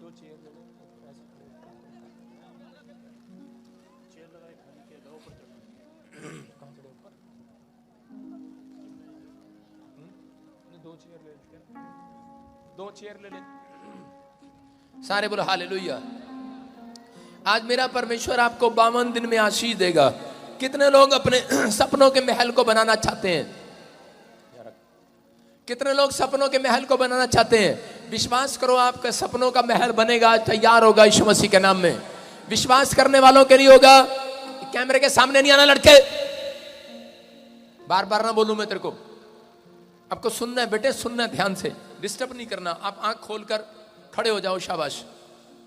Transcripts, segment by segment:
दो चेयर ले ले। सारे बोलो हालेलुया। आज मेरा परमेश्वर आपको 52 दिन में आशीष देगा। कितने लोग अपने सपनों के महल को बनाना चाहते हैं? कितने लोग सपनों के महल को बनाना चाहते हैं? विश्वास करो, आपका सपनों का महल बनेगा, तैयार होगा यीशु मसीह के नाम में। विश्वास करने वालों के लिए होगा। कैमरे के सामने नहीं आना लड़के, बार बार ना बोलूं मैं तेरे को। आपको सुनना है बेटे, सुनना है ध्यान से, डिस्टर्ब नहीं करना। आप आंख खोलकर खड़े हो जाओ, शाबाश।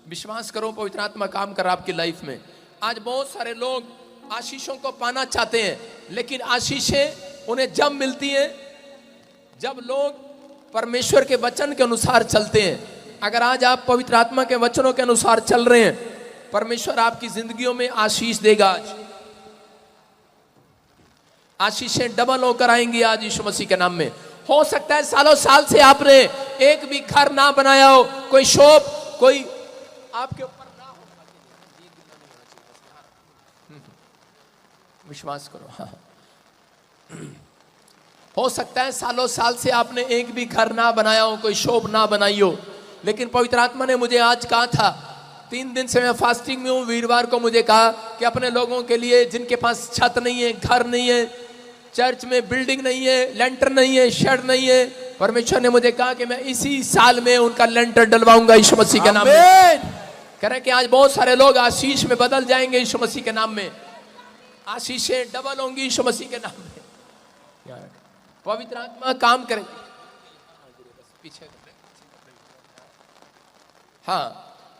विश्वास करो, पवित्र आत्मा काम कर आपकी लाइफ में। आज बहुत सारे लोग आशीषों को पाना चाहते हैं, लेकिन आशीषें उन्हें जब मिलती हैं जब लोग परमेश्वर के वचन के अनुसार चलते हैं। अगर आज आप पवित्र आत्मा के वचनों के अनुसार चल रहे हैं, परमेश्वर आपकी जिंदगियों में आशीष देगा। आज आशीषें डबल होकर आएंगी आज यीशु मसीह के नाम में। हो सकता है सालों साल से आपने एक भी घर ना बनाया हो, कोई शॉप कोई आपके ऊपर ना हो। विश्वास करो, हाँ। हो सकता है सालों साल से आपने एक भी घर ना बनाया हो, कोई शॉप ना बनाई हो, लेकिन पवित्र आत्मा ने मुझे आज कहा था, 3 दिन से मैं फास्टिंग में हूँ। वीरवार को मुझे कहा कि अपने लोगों के लिए जिनके पास छत नहीं है, घर नहीं है, चर्च में बिल्डिंग नहीं है, लेंटर नहीं है, शेड नहीं है, परमेश्वर ने मुझे कहा कि मैं इसी साल में उनका लेंटर डलवाऊंगा यीशु मसीह के नाम में। कह रहे कि आज बहुत सारे लोग आशीष में बदल जाएंगे यीशु मसीह के नाम में। आशीषें डबल होंगी यीशु मसीह के नाम में। पवित्र आत्मा काम करे। पीछे हाँ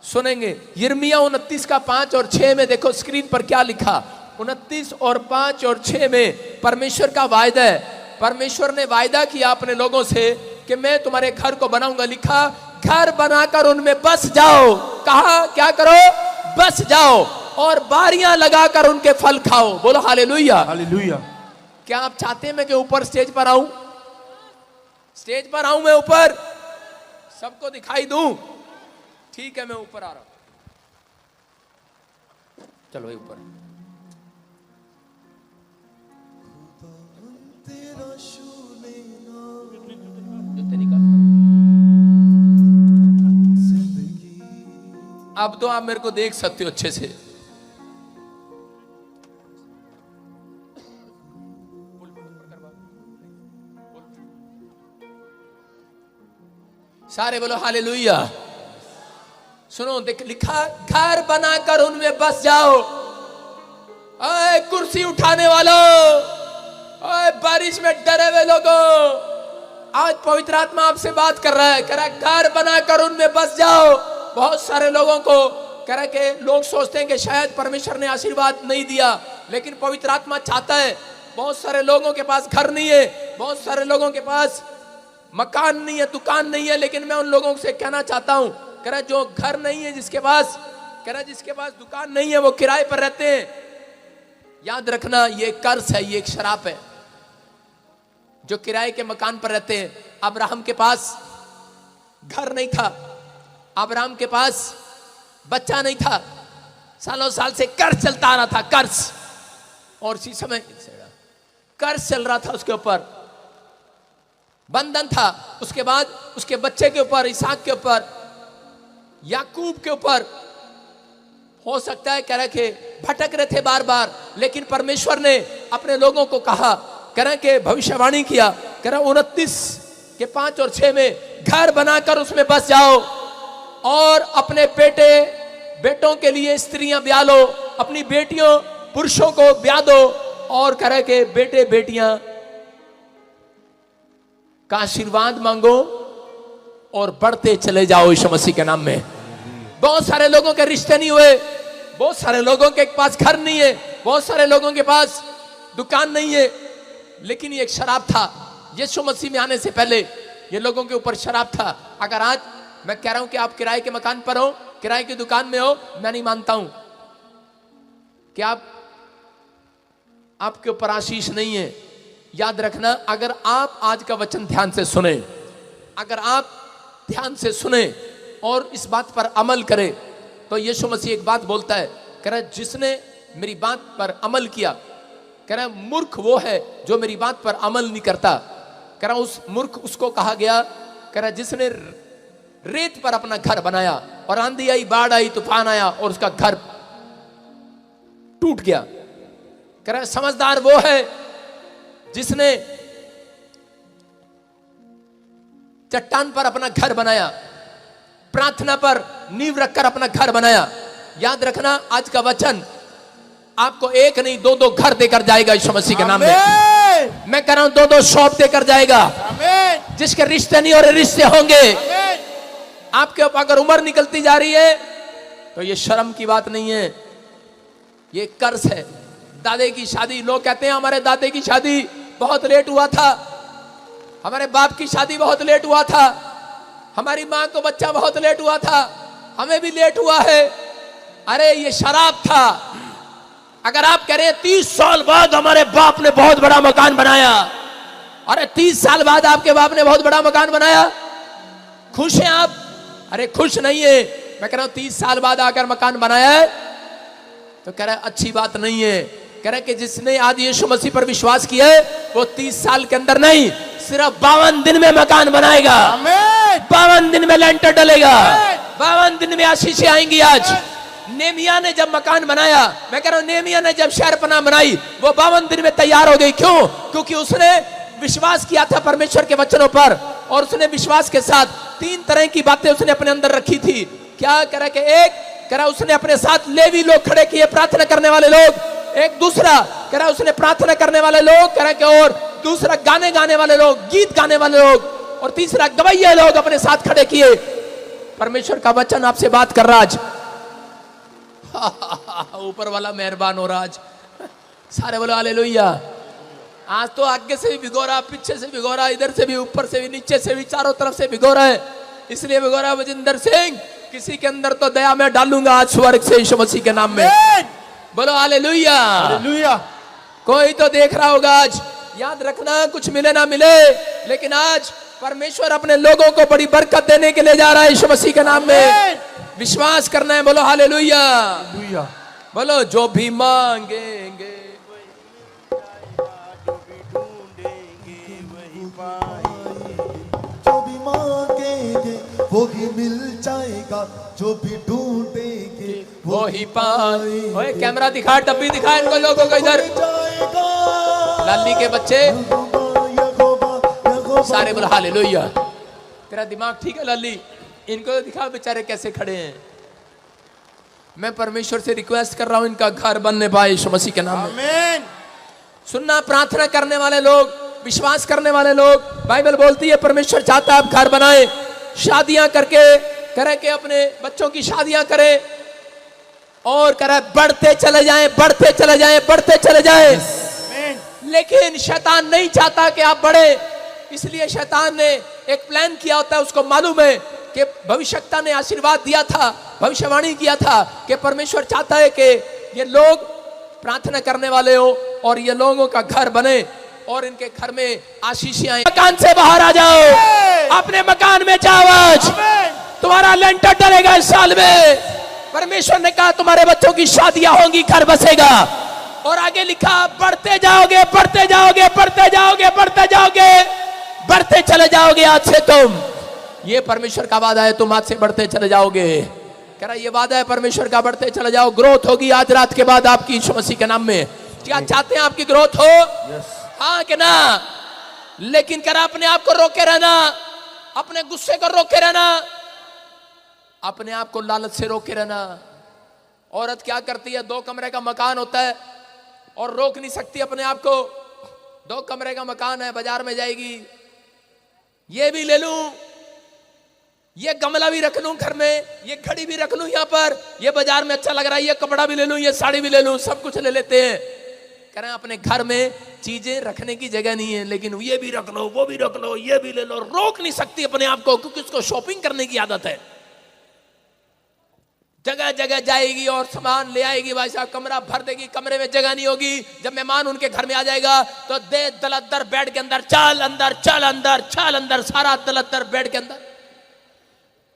सुनेंगे। यिर्मयाह 29 का 5 और 6 में देखो स्क्रीन पर क्या लिखा। 29 और 5 और 6 में परमेश्वर का वायदा है। परमेश्वर ने वायदा किया अपने लोगों से कि मैं तुम्हारे घर को बनाऊंगा। लिखा, घर बनाकर उनमें बस जाओ। कहा क्या करो? बस जाओ और बारियां लगाकर उनके फल खाओ। बोलो हालेलुया, हालेलुया। क्या आप चाहते हैं मैं कि ऊपर स्टेज पर आऊं? स्टेज पर आऊं मैं ऊपर, सबको दिखाई दूं? ठीक है, मैं ऊपर आ रहा हूं। चलो भाई ऊपर। अब तो आप मेरे को देख सकते हो अच्छे से। सारे बोलो हालेलुया। सुनो, देख लिखा, घर बनाकर उनमें बस जाओ। ओए कुर्सी उठाने वालों, ओए बारिश में डरे हुए लोगों, आज पवित्र आत्मा आपसे बात कर रहा है। कह रहा है घर बनाकर उनमें बस जाओ। बहुत सारे लोगों को कह रहा है कि लोग सोचते हैं कि शायद परमेश्वर ने आशीर्वाद नहीं दिया, लेकिन पवित्र आत्मा चाहता है। बहुत सारे लोगों के पास घर नहीं है, बहुत सारे लोगों के पास मकान नहीं है, दुकान नहीं है, लेकिन मैं उन लोगों से कहना चाहता हूं, कह रहा जो घर नहीं है, जिसके पास, कह रहा जिसके पास दुकान नहीं है, वो किराए पर रहते हैं। याद रखना, ये कर्ज है, ये एक शराप है। जो किराए के मकान पर रहते हैं। अब्राहम के पास घर नहीं था, अब्राहम के पास बच्चा नहीं था, सालों साल से कर्ज चलता आ रहा था, कर्ज। और इसी समय कर्ज चल रहा था, उसके ऊपर बंधन था। उसके बाद उसके बच्चे के ऊपर, इसहाक के ऊपर, याकूब के ऊपर। हो सकता है कह रहे थे भटक रहे थे बार बार, लेकिन परमेश्वर ने अपने लोगों को कहा, कह रहे कि भविष्यवाणी किया, कह रहे 29 के 5 और 6 में घर बनाकर उसमें बस जाओ और अपने बेटों के लिए स्त्रियां ब्याह लो, अपनी बेटियों पुरुषों को ब्याह दो, और कह रहे कि बेटे बेटियां का आशीर्वाद मांगो और बढ़ते चले जाओ यीशु मसीह के नाम में। बहुत सारे लोगों के रिश्ते नहीं हुए, बहुत सारे लोगों के पास घर नहीं है, बहुत सारे लोगों के पास दुकान नहीं है, लेकिन ये एक शराब था। यीशु मसीह में आने से पहले ये लोगों के ऊपर शराब था। अगर आज मैं कह रहा हूं कि आप किराए के मकान पर हो, किराए की दुकान में हो, मैं नहीं मानता हूं कि आपके ऊपर आशीष नहीं है। याद रखना, अगर आप आज का वचन ध्यान से सुने, अगर आप ध्यान से सुने, और इस बात पर अमल करे। तो यीशु मसीह एक बात बोलता है, कह रहा है जिसने मेरी बात पर अमल किया, कह रहा है मूर्ख वो है जो मेरी बात पर अमल नहीं करता। कह रहा उस मूर्ख उसको कहा गया, कह रहा जिसने रेत पर अपना घर बनाया और आंधी आई, बाढ़ आई, तूफान आया और उसका घर टूट गया। कह रहा है समझदार वो है जिसने चट्टान पर अपना घर बनाया, प्रार्थना पर नींव रखकर अपना घर बनाया। याद रखना आज का वचन आपको एक नहीं दो दो घर देकर जाएगा यीशु मसीह के नाम में। मैं कह रहा हूं दो दो शॉप देकर जाएगा, जिसके रिश्ते नहीं और रिश्ते होंगे। आपके अगर उम्र निकलती जा रही है तो ये शर्म की बात नहीं है, ये कर्ज है। दादे की शादी, लोग कहते हैं हमारे दादे की शादी बहुत लेट हुआ था, हमारे बाप की शादी बहुत लेट हुआ था, हमारी मां को बच्चा बहुत लेट हुआ था, हमें भी लेट हुआ है। अरे ये शराब था। अगर आप कह रहे हैं 30 साल बाद हमारे बाप ने बहुत बड़ा मकान बनाया, अरे 30 साल बाद आपके बाप ने बहुत बड़ा मकान बनाया, खुश हैं आप? अरे खुश नहीं है। मैं कह रहा हूं 30 साल बाद आकर मकान बनाया है तो कह रहा है अच्छी बात नहीं है। कह रहा है कि जिसने आज यीशु मसीह पर विश्वास किया है वो 30 साल के अंदर नहीं, सिर्फ 52 दिन में मकान बनाएगा। 52 दिन में लेंटर डलेगा, 52 दिन में आशीषें आएंगी। आज नेमिया ने जब मकान बनाया, मैं कह रहा हूं नेमिया ने जब शहरपनाह बनाई, वो 52 दिन में तैयार हो गई। क्यों? क्योंकि उसने विश्वास किया था परमेश्वर के वचनों पर, और उसने विश्वास के साथ 3 तरह की बातें उसने अपने अंदर रखी थी। क्या कह रहा कि एक, कह रहा उसने अपने साथ लेवी लोग खड़े किए, प्रार्थना करने वाले लोग। एक दूसरा कह रहा उसने प्रार्थना करने वाले लोग, कह रहा कि और दूसरा गाने गाने वाले लोग, गीत गाने वाले लोग, और तीसरा गवैये लोग अपने साथ खड़े किए। परमेश्वर का वचन आपसे बात कर रहा आज। ऊपर वाला मेहरबान हो रहा आज। सारे बोलो हालेलुया। आज तो आगे से भी भिगो रहा, पीछे से भिगो रहा, इधर से भी, ऊपर से भी, नीचे से भी, चारों तरफ से भिगो रहा है। इसलिए भिगो रहा वजिंदर सिंह, किसी के अंदर तो दया मैं डालूंगा आज स्वर्ग से यीशु मसीह के नाम में। बोलो हालेलुया। हालेलुया। कोई तो देख रहा होगा आज। याद रखना कुछ मिले ना मिले, लेकिन आज परमेश्वर अपने लोगों को बड़ी बरकत देने के लिए जा रहा है यीशु मसीह के नाम में। विश्वास करना है। बोलो हालेलुया। बोलो जो भी मांगेंगे वो ही मिल जाएगा, जो भी ढूंढेंगे वो ही पाए। ओए कैमरा दिखा, डब्बी दिखा इनको लोगों को इधर। लाली के बच्चे सारे बोलो हालेलुया। तेरा दिमाग ठीक है लाली? इनको दिखा बेचारे कैसे खड़े हैं। मैं परमेश्वर से रिक्वेस्ट कर रहा हूं इनका घर बनने पाए यीशु मसीह के नाम में। आमीन। सुनना, प्रार्थना करने वाले लोग, विश्वास करने वाले लोग, बाइबल बोलती है परमेश्वर चाहता है आप घर बनाए, शादियां करके करे कि अपने बच्चों की शादियां करें और करे बढ़ते चले जाएं, बढ़ते चले जाएं, बढ़ते चले जाएं। लेकिन शैतान नहीं चाहता कि आप बढ़े, इसलिए शैतान ने एक प्लान किया होता है। उसको मालूम है कि भविष्यवक्ता ने आशीर्वाद दिया था, भविष्यवाणी किया था कि परमेश्वर चाहता है कि ये लोग प्रार्थना करने वाले हो और ये लोगों का घर बने और इनके घर में आशीषें आए। मकान से बाहर आ जाओ, अपने मकान में जाओ। आज तुम्हारा लेंटर डलेगा इस साल में। परमेश्वर ने कहा तुम्हारे बच्चों की शादियां होंगी, घर बसेगा। और आगे लिखा बढ़ते जाओगे, बढ़ते जाओगे, बढ़ते जाओगे, बढ़ते जाओगे, बढ़ते चले जाओगे। आज से तुम, ये परमेश्वर का वादा है, तुम आज से बढ़ते चले जाओगे। कह रहा ये वादा है परमेश्वर का, बढ़ते चले जाओ। ग्रोथ होगी आज रात के बाद आपकी यीशु मसीह के नाम में। क्या चाहते हैं आपकी ग्रोथ हो? हाँ कि ना? लेकिन कह रहा अपने आप को रोके रहना, अपने गुस्से को रोके रहना, अपने आप को लालच से रोके रहना। औरत क्या करती है, 2 कमरे का मकान होता है और रोक नहीं सकती अपने आप को। 2 कमरे का मकान है, बाजार में जाएगी, ये भी ले लूं, ये गमला भी रख लूं घर में, ये घड़ी भी रख लूं यहाँ पर, ये बाजार में अच्छा लग रहा है, ये कपड़ा भी ले लूं, ये साड़ी भी ले लूं, सब कुछ ले लेते हैं। कह रहे हैं अपने घर में चीजें रखने की जगह नहीं है, लेकिन ये भी रख लो, वो भी रख लो, ये भी ले लो। रोक नहीं सकती अपने आप को, क्योंकि उसको शॉपिंग करने की आदत है। जगह जगह जाएगी और सामान ले आएगी, भाई साहब कमरा भर देगी, कमरे में जगह नहीं होगी। जब मेहमान उनके घर में आ जाएगा तो दे दलदर बेड के अंदर, चल अंदर, चल अंदर, चल अंदर, सारा दलदर बेड के अंदर।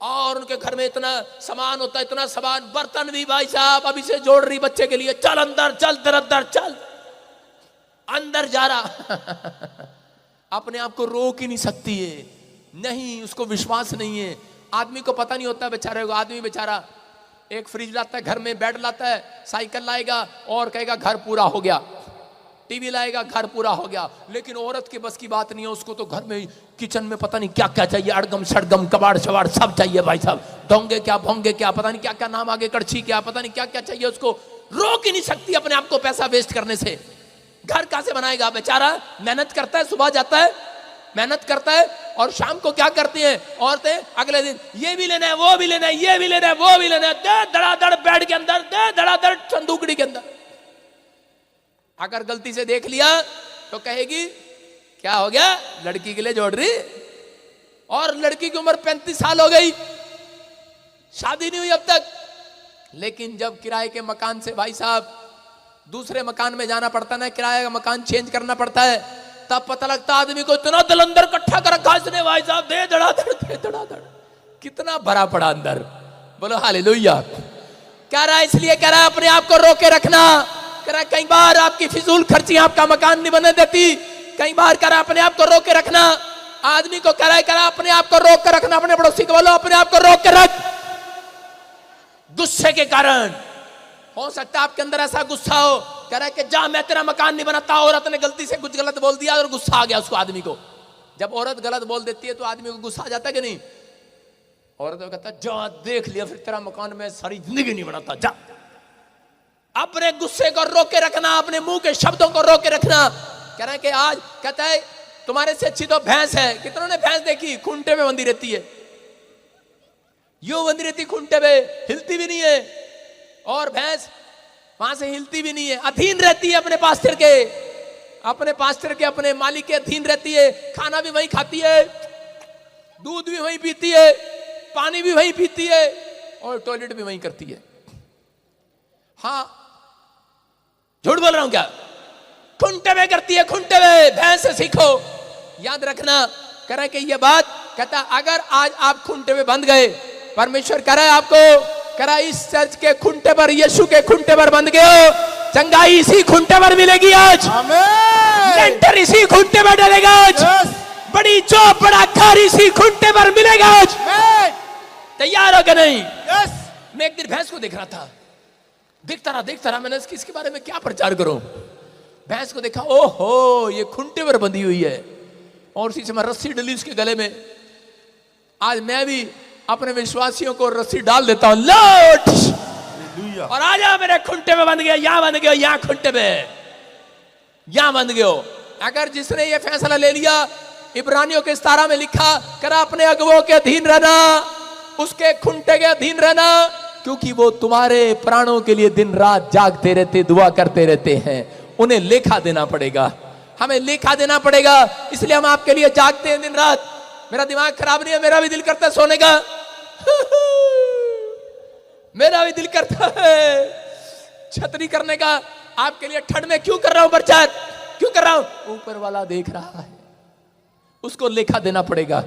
और उनके घर में इतना सामान होता है, इतना सामान, बर्तन भी भाई साहब अभी से जोड़ रही बच्चे के लिए, चल अंदर चल, अंदर चल, अंदर जा रहा अपने आप को रोक ही नहीं सकती है, नहीं, उसको विश्वास नहीं है। आदमी को पता नहीं होता बेचारे को, आदमी बेचारा एक फ्रिज लाता है घर में, बेड लाता है, साइकिल लाएगा और कहेगा घर पूरा हो गया, टीवी लाएगा घर पूरा हो गया। लेकिन औरत के बस की बात नहीं है, उसको तो घर में किचन में पता नहीं क्या क्या चाहिए, अड़गम सड़गम कबाड़ शबाड़ सब चाहिए भाई साहब, डोंगे क्या भोंगे क्या, पता नहीं क्या क्या नाम आगे, कड़छी क्या, पता नहीं क्या क्या चाहिए, उसको रोक ही नहीं सकती अपने आप को पैसा वेस्ट करने से। घर कहां से बनाएगा बेचारा, मेहनत करता है, सुबह जाता है मेहनत करता है और शाम को क्या करती हैं औरतें, अगले दिन ये भी लेना है, वो भी लेना है, ये भी लेना है, वो भी लेना है, दे धड़ाधड़ बेड के अंदर, दे धड़ाधड़ संदूकड़ी के अंदर। अगर गलती से देख लिया तो कहेगी क्या हो गया, लड़की के लिए जोड़ रही, और लड़की की उम्र 35 साल हो गई, शादी नहीं हुई अब तक। लेकिन जब किराए के मकान से भाई साहब दूसरे मकान में जाना पड़ता ना, किराए का मकान चेंज करना पड़ता है, तब पता लगता आदमी को इतना दिल अंदर इकट्ठा कर रखा इसने भाई साहब, दे धड़ाधड़, दे धड़ाधड़, कितना भरा पड़ा अंदर। बोलो हालेलुया। कह रहा है इसलिए कह रहा है अपने आप को रोके रखना। कह रहा है कई बार आपकी फिजूल खर्ची आपका मकान नहीं बनने देती, कई बार कह रहा है अपने आप को रोक के रखना। आदमी को कह रहा है अपने आप को रोक कर रखना। अपने पड़ोसी को बोलो अपने आप को रोक के रख। गुस्से के कारण हो सकता है आपके अंदर ऐसा गुस्सा हो, कह रहा है कि जा मैं तेरा मकान नहीं बनाता, औरत ने गलती से कुछ गलत बोल दिया और गुस्सा आ गया उसको, आदमी को। जब औरत गलत बोल देती है तो आदमी को गुस्सा आ जाता है कि नहीं। औरत को कहता है जा देख लिया फिर तेरा मकान में सारी जिंदगी नहीं बनाता, जा। अपने गुस्से को रोक के रखना, अपने मुंह के शब्दों को रोक के रखना। कह रहा है कि आज कहता है तुम्हारे से अच्छी तो भैंस है। कितनों ने भैंस देखी, खूंटे में बंधी रहती है, यूं बंधी रहती खूंटे में, हिलती भी नहीं है, और भैंस वहां से हिलती भी नहीं है, अधीन रहती है अपने पास्टर के, अपने पास्टर के, अपने मालिक के अधीन रहती है। खाना भी वही खाती है, दूध भी वही पीती है, पानी भी वही पीती है, और टॉयलेट भी वही करती है। हाँ झूठ बोल रहा हूं क्या? खूंटे में करती है, खूंटे में। भैंस से सीखो, याद रखना। कह रहा है कि ये बात, कहता अगर आज आप खूंटे में बंध गए, परमेश्वर कह रहा है आपको, कह रहा इस चर्च के खूंटे पर, यीशु के खूंटे पर बंध गए हो, चंगाई इसी खूंटे पर मिलेगी आज। आमीन। लेंटर इसी खूंटे पर डलेगा आज। बड़ी चौप, बड़ा घर इसी खूंटे पर मिलेगा आज। तैयार हो क्या? नहीं। मैं एक दिन भैंस को देख रहा था, देखता रहा मैंने इसके बारे में क्या प्रचार करूं। भैंस को देखा, ओहो ये खूंटे पर बंधी हुई है, और उसी समय रस्सी डली उसके गले में। आज मैं भी अपने विश्वासियों को रस्सी डाल देता हूं, लौट और आजा मेरे खूंटे में बंध गया, यहां बंध गया, यहां खूंटे में, यहां बंध गयो। अगर जिसने ये फैसला ले लिया, इब्रानियों के 17 में लिखा, करा अपने अगुवों के अधीन रहना, उसके खूंटे के अधीन रहना, क्योंकि वो तुम्हारे प्राणों के लिए दिन रात जागते रहते, दुआ करते रहते हैं। उन्हें लेखा देना पड़ेगा, हमें लेखा देना पड़ेगा, इसलिए हम आपके लिए जागते हैं दिन रात। मेरा दिमाग खराब नहीं है, मेरा भी दिल करता है सोने का मेरा भी दिल करता है छतरी करने का। आपके लिए ठंड में क्यों कर रहा हूं प्रचार, क्यों कर रहा हूं? ऊपर वाला देख रहा है, उसको लेखा देना पड़ेगा,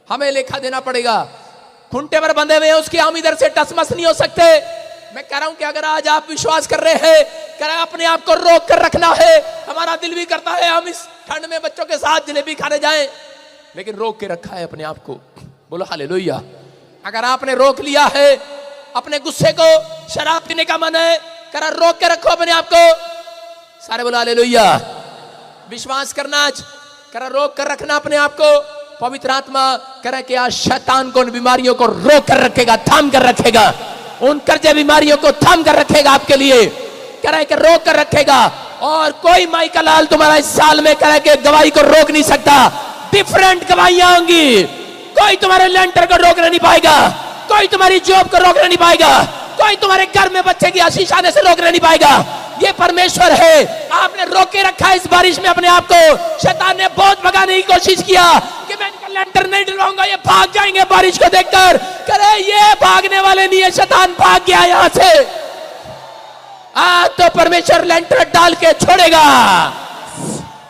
हमें लेखा देना पड़ेगा। खूंटे पर बंधे हुए हैं, उसकी हम इधर से टसमस नहीं हो सकते। मैं कह रहा हूं कि अगर आज आप विश्वास कर रहे हैं, कह रहा अपने आप को रोक कर रखना है। हमारा दिल भी करता है हम इस ठंड में बच्चों के साथ जलेबी खाने जाएं, लेकिन रोक के रखा है अपने आप को। बोलो हालेलुया। अगर आपने रोक लिया है अपने गुस्से को, शराब पीने का मन है, कह रहा रोक के रखो अपने आप को। सारे बोलो हालेलुया। विश्वास करना, कह रहा रोक कर रखना अपने आप को। पवित्र आत्मा कह रहा कि आज शैतान को उन बीमारियों को रोक कर रखेगा, थाम कर रखेगा, उन कर्जे बीमारियों को थाम कर रखेगा आपके लिए। कह रहा है कि रोक कर रखेगा, और कोई माई का लाल तुम्हारा इस साल में कह रहा है कि गवाही को रोक नहीं सकता। डिफरेंट गवाहियां होंगी, कोई तुम्हारे लेंटर को रोकना नहीं पाएगा, कोई तुम्हारी जॉब को रोकना नहीं पाएगा, कोई तुम्हारे घर में बच्चे की आशीष आने से रोकना नहीं पाएगा। ये परमेश्वर है। आपने रोके रखा है इस बारिश में अपने आप को। शैतान ने बहुत भगाने की कोशिश किया कि मैं इनका लेंटर नहीं डलवाऊंगा, ये भाग जाएंगे बारिश को देखकर। करे ये भागने वाले नहीं है, शैतान भाग गया यहां से। आज तो परमेश्वर लेंटर डाल के छोड़ेगा।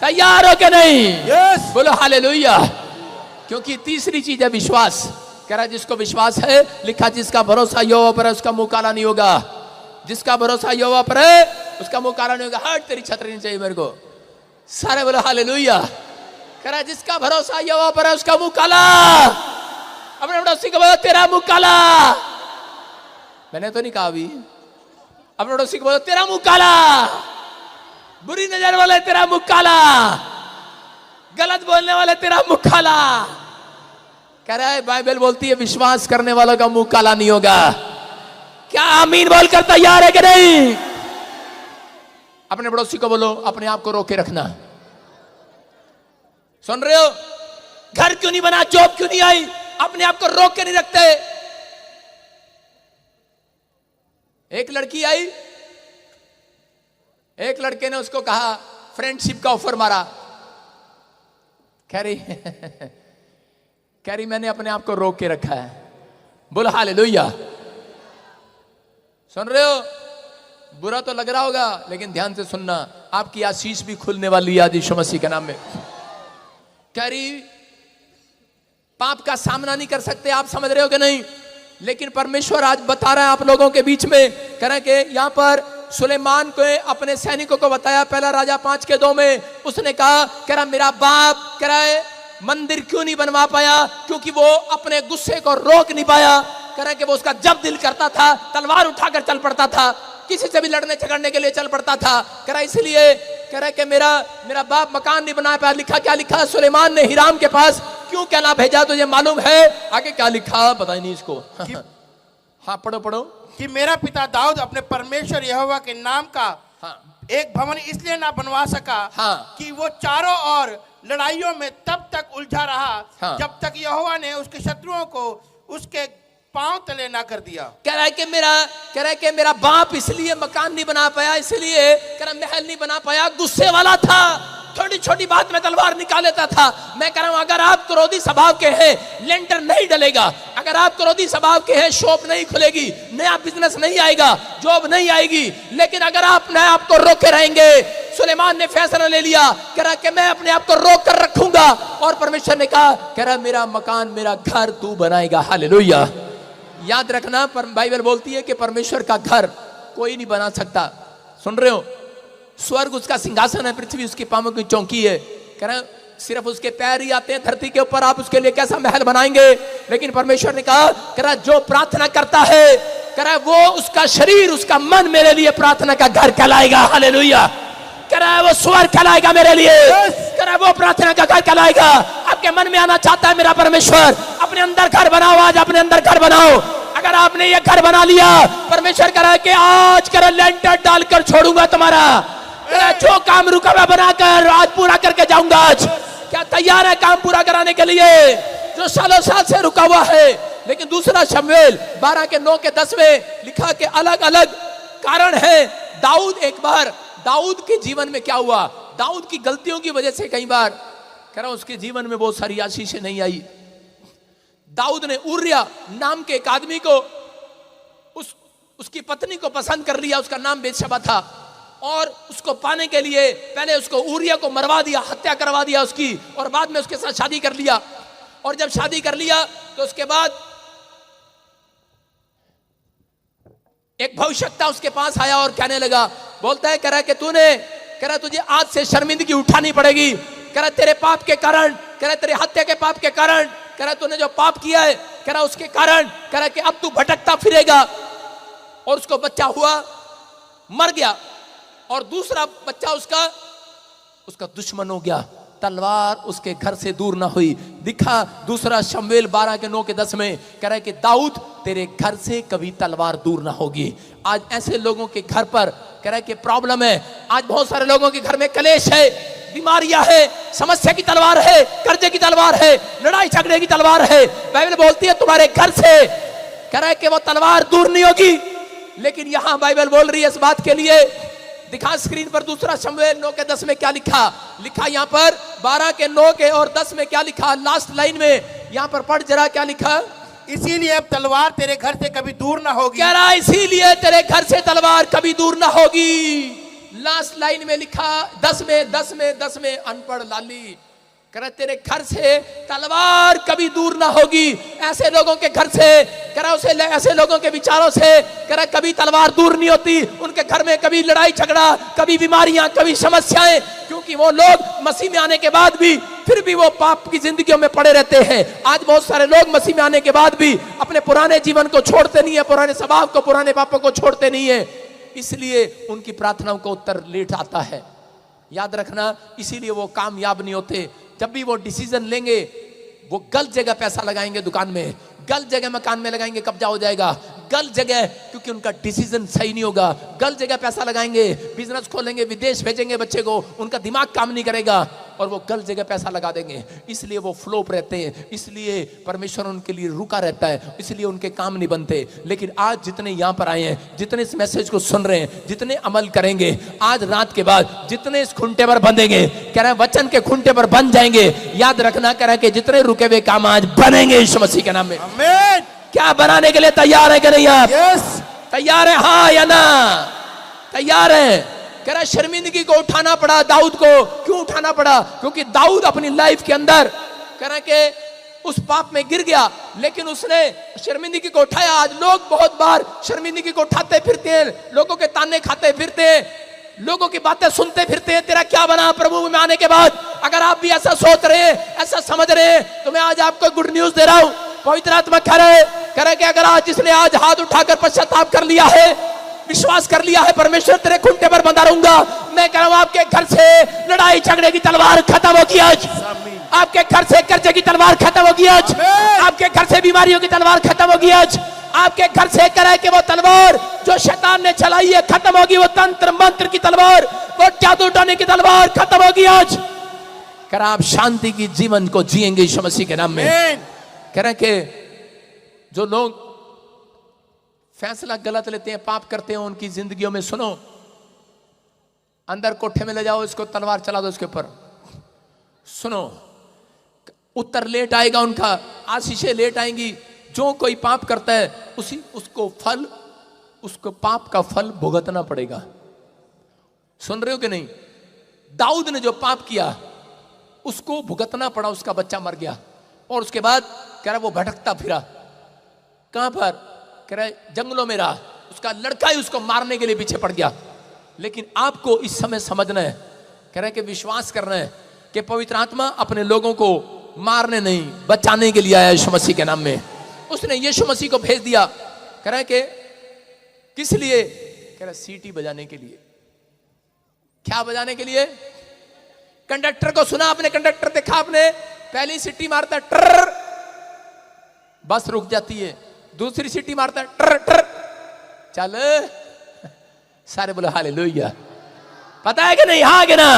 तैयार हो के नहीं? बोलो हालेलुया। क्योंकि तीसरी चीज है विश्वास। कह रहा जिसको विश्वास है, लिखा जिसका भरोसा यहोवा पर है उसका मुंह काला नहीं होगा। जिसका भरोसा यहोवा पर है उसका मुंह काला नहीं होगा। हट, तेरी छतरी नहीं चाहिए मेरे को। सारे बोलो हालेलुया। कह रहा जिसका भरोसा यहोवा पर है उसका मुंह काला। अपने पड़ोसी को बोलो तेरा मुंह काला। मैंने तो नहीं कहा अभी। अपने पड़ोसी को बोलो तेरा मुंह काला। बुरी नजर वाले तेरा मुंह काला। गलत बोलने वाले तेरा मुंह काला। कह रहा है बाइबल बोलती है विश्वास करने वालों का मुंह काला नहीं होगा। क्या आमीन बोलकर तैयार है कि नहीं? अपने पड़ोसी को बोलो अपने आप को रोके रखना। सुन रहे हो? घर क्यों नहीं बना, जॉब क्यों नहीं आई, अपने आप को रोक के नहीं रखते। एक लड़की आई, एक लड़के ने उसको कहा, फ्रेंडशिप का ऑफर मारा। कह रही मैंने अपने आप को रोक के रखा है। बोलो हालेलुया। सुन रहे हो? बुरा तो लग रहा होगा लेकिन ध्यान से सुनना, आपकी आशीष भी खुलने वाली है यीशु मसीह के नाम में। कह रही पाप का सामना नहीं कर सकते, आप समझ रहे हो कि नहीं? लेकिन परमेश्वर आज बता रहा है आप लोगों के बीच में। कह रहे कि यहां पर सुलेमान को अपने सैनिकों को बताया, पहला राजा 5:2 में उसने कहा, कह रहा मेरा बाप कह रहा है मंदिर क्यों नहीं बनवा पाया, क्योंकि वो अपने गुस्से को रोक नहीं पाया। कह रहा कि वो उसका जब दिल करता था तलवार उठाकर चल पड़ता था, किसी से भी लड़ने झगड़ने के लिए चल पड़ता था। कह रहा इसलिए कह रहा कि मेरा बाप मकान नहीं बना पाया। लिखा क्या लिखा? सुलेमान ने हिराम के पास क्यों कहना भेजा तुझे मालूम है? आगे क्या लिखा पता ही नहीं इसको। हाँ पढ़ो। कि मेरा पिता दाऊद अपने परमेश्वर यहोवा के नाम का एक भवन इसलिए ना बनवा सका कि वो चारों ओर लड़ाइयों में तब तक उलझा रहा जब तक यहोवा ने उसके शत्रुओं को उसके पांव तले ना कर दिया। कह रहा है कि मेरा बाप इसलिए मकान नहीं बना पाया, इसलिए कह रहा महल नहीं बना पाया, गुस्से वाला था, छोटी छोटी बात में तलवार निकाल लेता था। मैं कह रहा हूं अगर आप क्रोधी स्वभाव के हैं, लेंटर नहीं डलेगा। अगर आप क्रोधी स्वभाव के हैं, शॉप नहीं खुलेगी, नया बिजनेस नहीं आएगा, जॉब नहीं आएगी। लेकिन अगर आप अपने आप को रोके रहेंगे, सुलेमान ने फैसला ले लिया, कह रहा कि मैं अपने आप को रोक कर रखूंगा। और परमेश्वर ने कहा, कह रहा मेरा मकान मेरा घर तू बनाएगा। हालेलुया। याद रखना बाइबल बोलती है कि परमेश्वर का घर कोई नहीं बना सकता। सुन रहे हो? स्वर्ग उसका सिंहासन है, पृथ्वी उसकी पांवों की चौकी है। कह रहा सिर्फ उसके पैर ही आते हैं धरती के ऊपर, आप उसके लिए कैसा महल बनाएंगे? लेकिन परमेश्वर ने कहा, कह रहा जो प्रार्थना करता है, कह रहा वो उसका शरीर उसका मन मेरे लिए प्रार्थना का घर कहलाएगा। हालेलुया। कह रहा है वो स्वर्ग कहलाएगा मेरे लिए। कह रहा है वो प्रार्थना का घर कहलाएगा। आपके मन में आना चाहता है मेरा परमेश्वर, अपने अंदर घर बनाओ। आज अपने अंदर घर बनाओ। अगर आपने ये घर बना लिया, परमेश्वर कह रहा है कि आज कर लेंटर डालकर छोड़ूंगा तुम्हारा। जो काम रुका हुआ बनाकर आज पूरा करके जाऊंगा। आज क्या तैयार है काम पूरा कराने के लिए जो सालों साल से रुका हुआ है? लेकिन दूसरा शमूएल 12:9-10 में लिखा कि अलग अलग कारण है। दाऊद के जीवन में क्या हुआ? दाऊद की गलतियों की वजह से कई बार कह रहा हूं उसके जीवन में बहुत सारी आशीषें नहीं आई। दाऊद ने उरिया नाम के एक आदमी को उसकी पत्नी को पसंद कर लिया, उसका नाम बेतशबा था, और उसको पाने के लिए पहले उसको उरिया को मरवा दिया, हत्या करवा दिया उसकी, और बाद में उसके साथ शादी कर लिया। और जब शादी कर लिया तो उसके बाद एक भविष्यवक्ता उसके पास आया और कहने लगा, बोलता है, कह रहा कि तुझे आज से शर्मिंदगी उठानी पड़ेगी। कह रहा तेरे पाप के कारण, कह रहा तेरे हत्या के पाप के कारण, कह रहा तूने जो पाप किया है, कह रहा उसके कारण, कह रहा कि अब तू भटकता फिरेगा। और उसको बच्चा हुआ, मर गया, और दूसरा बच्चा उसका दुश्मन हो गया। तलवार उसके घर से दूर ना हुई। दिखा दूसरा शमूएल 12:9-10 में कह रहा है कि दाऊद तेरे घर से कभी तलवार दूर ना होगी। आज ऐसे लोगों के घर पर कह रहा है कि प्रॉब्लम है। आज बहुत सारे लोगों के घर में कलेश है, बीमारियां है, समस्या की तलवार है, कर्जे की तलवार है, लड़ाई झगड़े की तलवार है। बाइबल बोलती है तुम्हारे घर से, कह रहा है कि वो तलवार दूर नहीं होगी। लेकिन यहां बाइबल बोल रही है इस बात के लिए, दिखा स्क्रीन पर दूसरा शमूएल 9:10 में क्या लिखा यहां पर 12:9 और 10 में क्या लिखा, लास्ट लाइन में यहां पर पढ़ जरा क्या लिखा। इसीलिए अब तलवार तेरे घर से कभी दूर ना होगी। कह रहा इसीलिए तेरे घर से तलवार कभी दूर ना होगी। लास्ट लाइन में लिखा 10 में अनपढ़ लाली, कह रहा तेरे घर से तलवार कभी दूर ना होगी। ऐसे लोगों के घर से, कह रहा उसे ऐसे लोगों के विचारों से, कह रहा कभी तलवार दूर नहीं होती। उनके घर में कभी लड़ाई झगड़ा, कभी बीमारियां, कभी समस्याएं, क्योंकि वो लोग मसीह में आने के बाद भी फिर भी वो पाप की जिंदगियों में पड़े रहते हैं। आज बहुत सारे लोग मसीह में आने के बाद भी अपने पुराने जीवन को छोड़ते नहीं है, पुराने स्वभाव को, पुराने पापों को छोड़ते नहीं है, इसलिए उनकी प्रार्थनाओं का उत्तर लेट आता है। याद रखना, इसीलिए वो कामयाब नहीं होते। जब भी वो डिसीजन लेंगे, वो गलत जगह पैसा लगाएंगे, दुकान में गलत जगह मकान में लगाएंगे, कब्जा हो जाएगा। गलत जगह, क्योंकि उनका डिसीजन सही नहीं होगा। गलत जगह पैसा लगाएंगे, बिजनेस खोलेंगे, विदेश भेजेंगे बच्चे को, उनका दिमाग काम नहीं करेगा और वो गलत जगह पैसा लगा देंगे। इसलिए वो फ्लोप रहते हैं, इसलिए परमेश्वर उनके लिए रुका रहता है, इसलिए उनके काम नहीं बनते। लेकिन आज जितने यहाँ पर आए हैं, जितने इस मैसेज को सुन रहे हैं, जितने अमल करेंगे, आज रात के बाद जितने इस खुंटे पर बंधेंगे, कह रहे हैं वचन के खुंटे पर बंध जाएंगे। याद रखना, कह रहे हैं कि जितने रुके हुए काम आज बनेंगे यीशु मसीह के नाम में। आमीन। क्या बनाने के लिए तैयार है कि नहीं आप? यस, तैयार है, हाँ या ना? तैयार है। कह रहा शर्मिंदगी को उठाना पड़ा दाऊद को। क्यों उठाना पड़ा? क्योंकि दाऊद अपनी लाइफ के अंदर कह रहा कि उस पाप में गिर गया, लेकिन उसने शर्मिंदगी को उठाया। आज लोग बहुत बार शर्मिंदगी को उठाते फिरते हैं, लोगों के ताने खाते फिरते हैं, लोगों की बातें सुनते फिरते हैं। तेरा क्या बना प्रभु में आने के बाद? अगर आप भी ऐसा सोच रहे हैं, ऐसा समझ रहे हैं, तो मैं आज आपको गुड न्यूज दे रहा हूं। पवित्र आत्मा कह रहे कि अगर आज जिसने आज हाथ उठाकर पश्चाताप कर लिया है, विश्वास कर लिया है, परमेश्वर तेरे खुंटे पर बंधा रहूंगा। मैं कह रहा हूं आपके घर से लड़ाई झगड़े की तलवार खत्म होगी आज। आपके घर से कर्जे की तलवार खत्म होगी आज। आपके घर से बीमारियों की तलवार खत्म होगी आज। आपके घर से करे कि वो तलवार जो शैतान ने चलाई है खत्म होगी। वो तंत्र मंत्र की तलवार, वो जादू टोने की तलवार खत्म होगी आज। कह रहा आप शांति की जीवन को जिएंगे यीशु मसीह के नाम में। कह रहे कि जो लोग फैसला गलत लेते हैं, पाप करते हैं, उनकी जिंदगियों में सुनो, अंदर कोठे में ले जाओ, इसको तलवार चला दो इसके ऊपर। सुनो, उत्तर लेट आएगा उनका, आशीषें लेट आएंगी। जो कोई पाप करता है उसको पाप का फल भुगतना पड़ेगा। सुन रहे हो कि नहीं? दाऊद ने जो पाप किया उसको भुगतना पड़ा, उसका बच्चा मर गया और उसके बाद कह रहा वो भटकता फिरा। कहां पर? कह रहा जंगलों में रहा, उसका लड़का ही उसको मारने के लिए पीछे पड़ गया। लेकिन आपको इस समय समझना है, कह रहा है कि विश्वास करना है कि पवित्र आत्मा अपने लोगों को मारने नहीं, बचाने के लिए आया यीशु मसीह के नाम में। उसने यीशु मसीह को भेज दिया। कह रहा है कि किस लिए? कह रहा सीटी बजाने के लिए। क्या बजाने के लिए? कंडक्टर को सुना आपने? कंडक्टर देखा आपने? पहली सीटी मारता ट्र, बस रुक जाती है। दूसरी सीटी मारता ट्र ट्र, चल। सारे बोले हालेलुया। पता है कि नहीं? हाँ कि ना?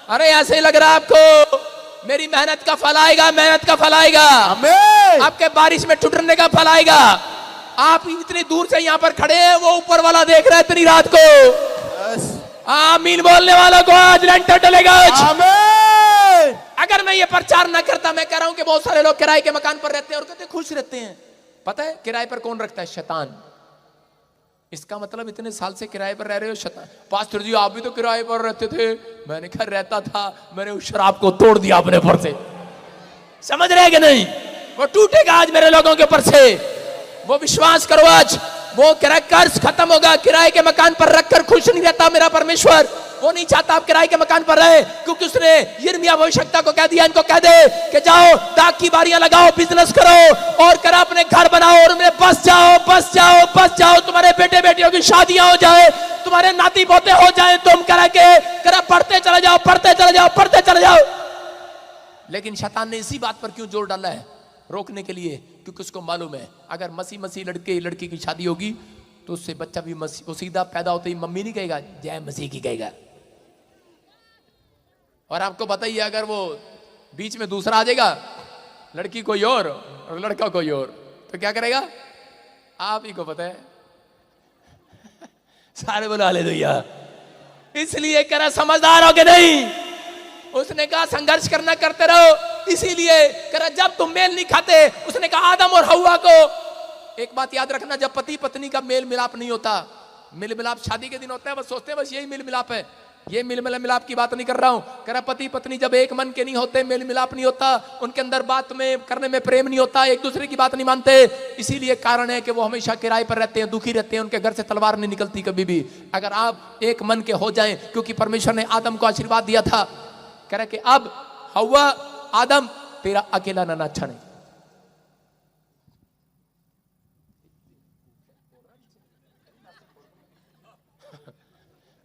अरे ऐसे ही लग रहा है आपको मेरी मेहनत का फल आएगा, मेहनत का फल आएगा। आमीन। आपके बारिश में टूटने का फल आएगा। आप इतनी दूर से यहां पर खड़े हैं, वो ऊपर वाला देख रहा है इतनी रात को। आमीन बोलने वालों को आज लेंटर डलेगा। आमीन। अगर मैं ये प्रचार ना करता, मैं कह रहा हूं कि बहुत सारे लोग किराए के मकान पर रहते हैं और कहते खुश रहते हैं। पता है किराए पर कौन रखता है? शैतान। इसका मतलब इतने साल से किराए पर रह रहे हो। शैतान, पास्टर जी आप भी तो किराए पर रहते थे। मैंने कहा रहता था, मैंने उस शराब को तोड़ दिया अपने ऊपर से। समझ रहे कि नहीं? वो टूटेगा आज मेरे लोगों के ऊपर से। वो विश्वास करो, आज वो कर्ज खत्म होगा। किराए के मकान पर रखकर खुश नहीं रहता मेरा परमेश्वर। वो नहीं चाहता आप किराए के मकान पर रहे, क्योंकि उसने यिर्मयाह भविष्यवक्ता को कह दिया, इनको कह दे कि जाओ डाक की बारियां लगाओ, बिजनेस करो और करा अपने घर बनाओ और उनमें बस जाओ, बस जाओ, बस जाओ। तुम्हारे बेटे बेटियों की शादियां हो जाए, तुम्हारे नाती पोते हो जाए, तुम करा पढ़ते चले जाओ, पढ़ते चले जाओ, पढ़ते चले जाओ। लेकिन शैतान ने इसी बात पर क्यों जोर डाला है? रोकने के लिए, क्योंकि उसको मालूम है अगर मसीह लड़के लड़की की शादी होगी तो उससे बच्चा भी मसीह, वो सीधा पैदा होते ही मम्मी नहीं कहेगा, जय मसीह की कहेगा। और आपको पता ही है अगर वो बीच में दूसरा आ जाएगा, लड़की कोई और लड़का कोई और, तो क्या करेगा? आप ही को पता है। सारे बोलो हालेलुया। इसलिए करा समझदार हो के नहीं, उसने कहा संघर्ष करना करते रहो। इसीलिए करा जब तुम मेल नहीं खाते, उसने कहा आदम और हव्वा को। एक बात याद रखना, जब पति पत्नी का मेल मिलाप नहीं होता, मेल मिलाप शादी के दिन होता है, बस सोचते हैं बस यही मेल मिलाप है, ये मेल मिलाप की बात नहीं कर रहा हूं। कह रहा पति पत्नी जब एक मन के नहीं होते, मेल मिलाप नहीं होता, उनके अंदर बात में करने में प्रेम नहीं होता, एक दूसरे की बात नहीं मानते, इसीलिए कारण है कि वो हमेशा किराए पर रहते हैं, दुखी रहते हैं, उनके घर से तलवार नहीं निकलती कभी भी। अगर आप एक मन के हो जाएं, क्योंकि परमेश्वर ने आदम को आशीर्वाद दिया था, कह रहा कि अब हव्वा आदम तेरा अकेला रहना अच्छा नहीं।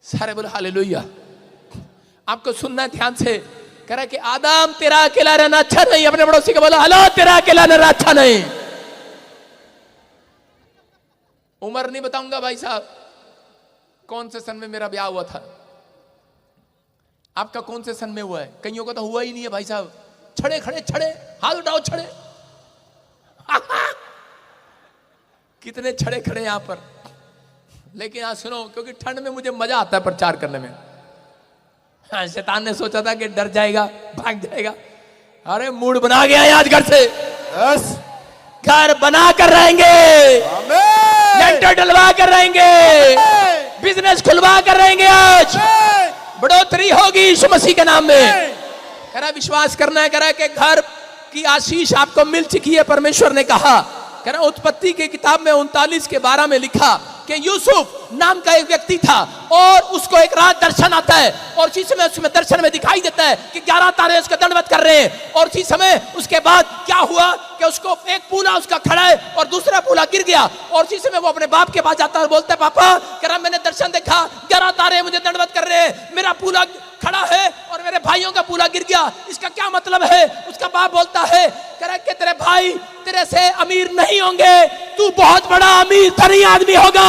सारे बोले हालेलुया। आपको सुनना है ध्यान से। कह रहा है कि आदम तेरा अकेला रहना अच्छा नहीं। अपने पड़ोसी को बोला हलो तेरा अकेला रहना अच्छा नहीं। उम्र नहीं बताऊंगा भाई साहब, कौन से सन में मेरा ब्याह हुआ था, आपका कौन से सन में हुआ है? कईयों का तो हुआ ही नहीं है भाई साहब। छड़े खड़े छड़े, हाथ उठाओ छड़े। कितने छड़े खड़े यहां पर। लेकिन आज सुनो, क्योंकि ठंड में मुझे मजा आता है प्रचार करने में। हाँ, शैतान ने सोचा था कि डर जाएगा, भाग जाएगा। अरे मूड बना गया है आज घर से। यस, घर बना कर रहेंगे, लेंटर डलवा कर रहेंगे, बिजनेस खुलवा कर रहेंगे। आज बढ़ोतरी होगी यीशु मसीह के नाम में। कह रहा विश्वास करना है। कह रहा कि घर की आशीष आपको मिल चुकी है, परमेश्वर ने कहा। कह रहा उत्पत्ति की किताब में 39 के 12 में लिखा कि यूसुफ नाम का एक व्यक्ति था और उसको एक रात दर्शन आता है और उसी समय उसमें दर्शन में दिखाई देता है कि 11 तारे उसका दंडवत कर रहे हैं। और उसी समय उसके बाद क्या हुआ कि उसको एक पूला उसका खड़ा है और दूसरा पूला गिर गया। और उसी समय वो अपने बाप के पास जाता है और बोलता है पापा, कह रहा मैंने दर्शन देखा, 11 तारे मुझे दंडवत कर रहे हैं, मेरा पूला खड़ा है और मेरे भाइयों का पूला गिर गया, इसका क्या मतलब है? उसका बाप बोलता है, कह रहा कि तेरे भाई तेरे से अमीर नहीं होंगे, तू बहुत बड़ा अमीर धनी आदमी होगा।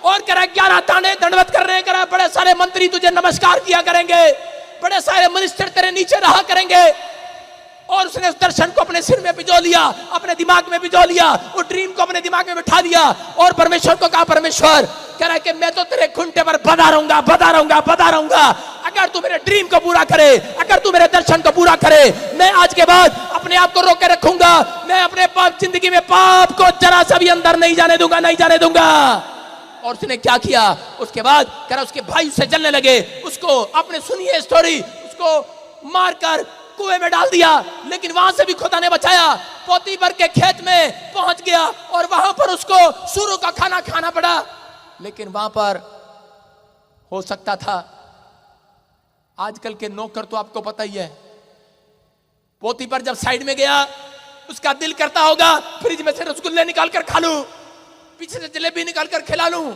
और कह रहा 11 ताने दंडवत कर रहे हैं। कह रहा बड़े सारे मंत्री तुझे नमस्कार किया करेंगे, बड़े सारे मिनिस्टर तेरे नीचे रहा करेंगे। और उसने उस दर्शन को अपने सिर में बिजो लिया, अपने दिमाग में बिजो लिया, उस ड्रीम को अपने दिमाग में बिठा दिया और परमेश्वर को कहा, परमेश्वर कह रहा है कि मैं तो तेरे खूंटे पर बंधा रहूंगा, बंधा रहूंगा, बंधा रहूंगा। अगर तू मेरे ड्रीम को पूरा करे, अगर तू मेरे दर्शन को पूरा करे, मैं आज के बाद अपने आप को रोक के रखूंगा। मैं अपने पाप जिंदगी में पाप को जरा सा भी अंदर नहीं जाने दूंगा, नहीं जाने दूंगा। और उसने क्या किया? उसके बाद कह रहा उसके भाई उससे जलने लगे, उसको अपने सुनिए स्टोरी, उसको मारकर कुएं में डाल दिया। लेकिन वहां से भी खुदा ने बचाया। पोतीफर के खेत में पहुंच गया और वहां पर उसको सूरों का खाना खाना पड़ा। लेकिन वहां पर हो सकता था, आजकल के नौकर तो आपको पता ही है, पोतीफर जब साइड में गया, उसका दिल करता होगा फ्रिज में से रसगुल्ले निकाल कर खा लूं, पीछे से जलेबी निकाल कर खिला लूं।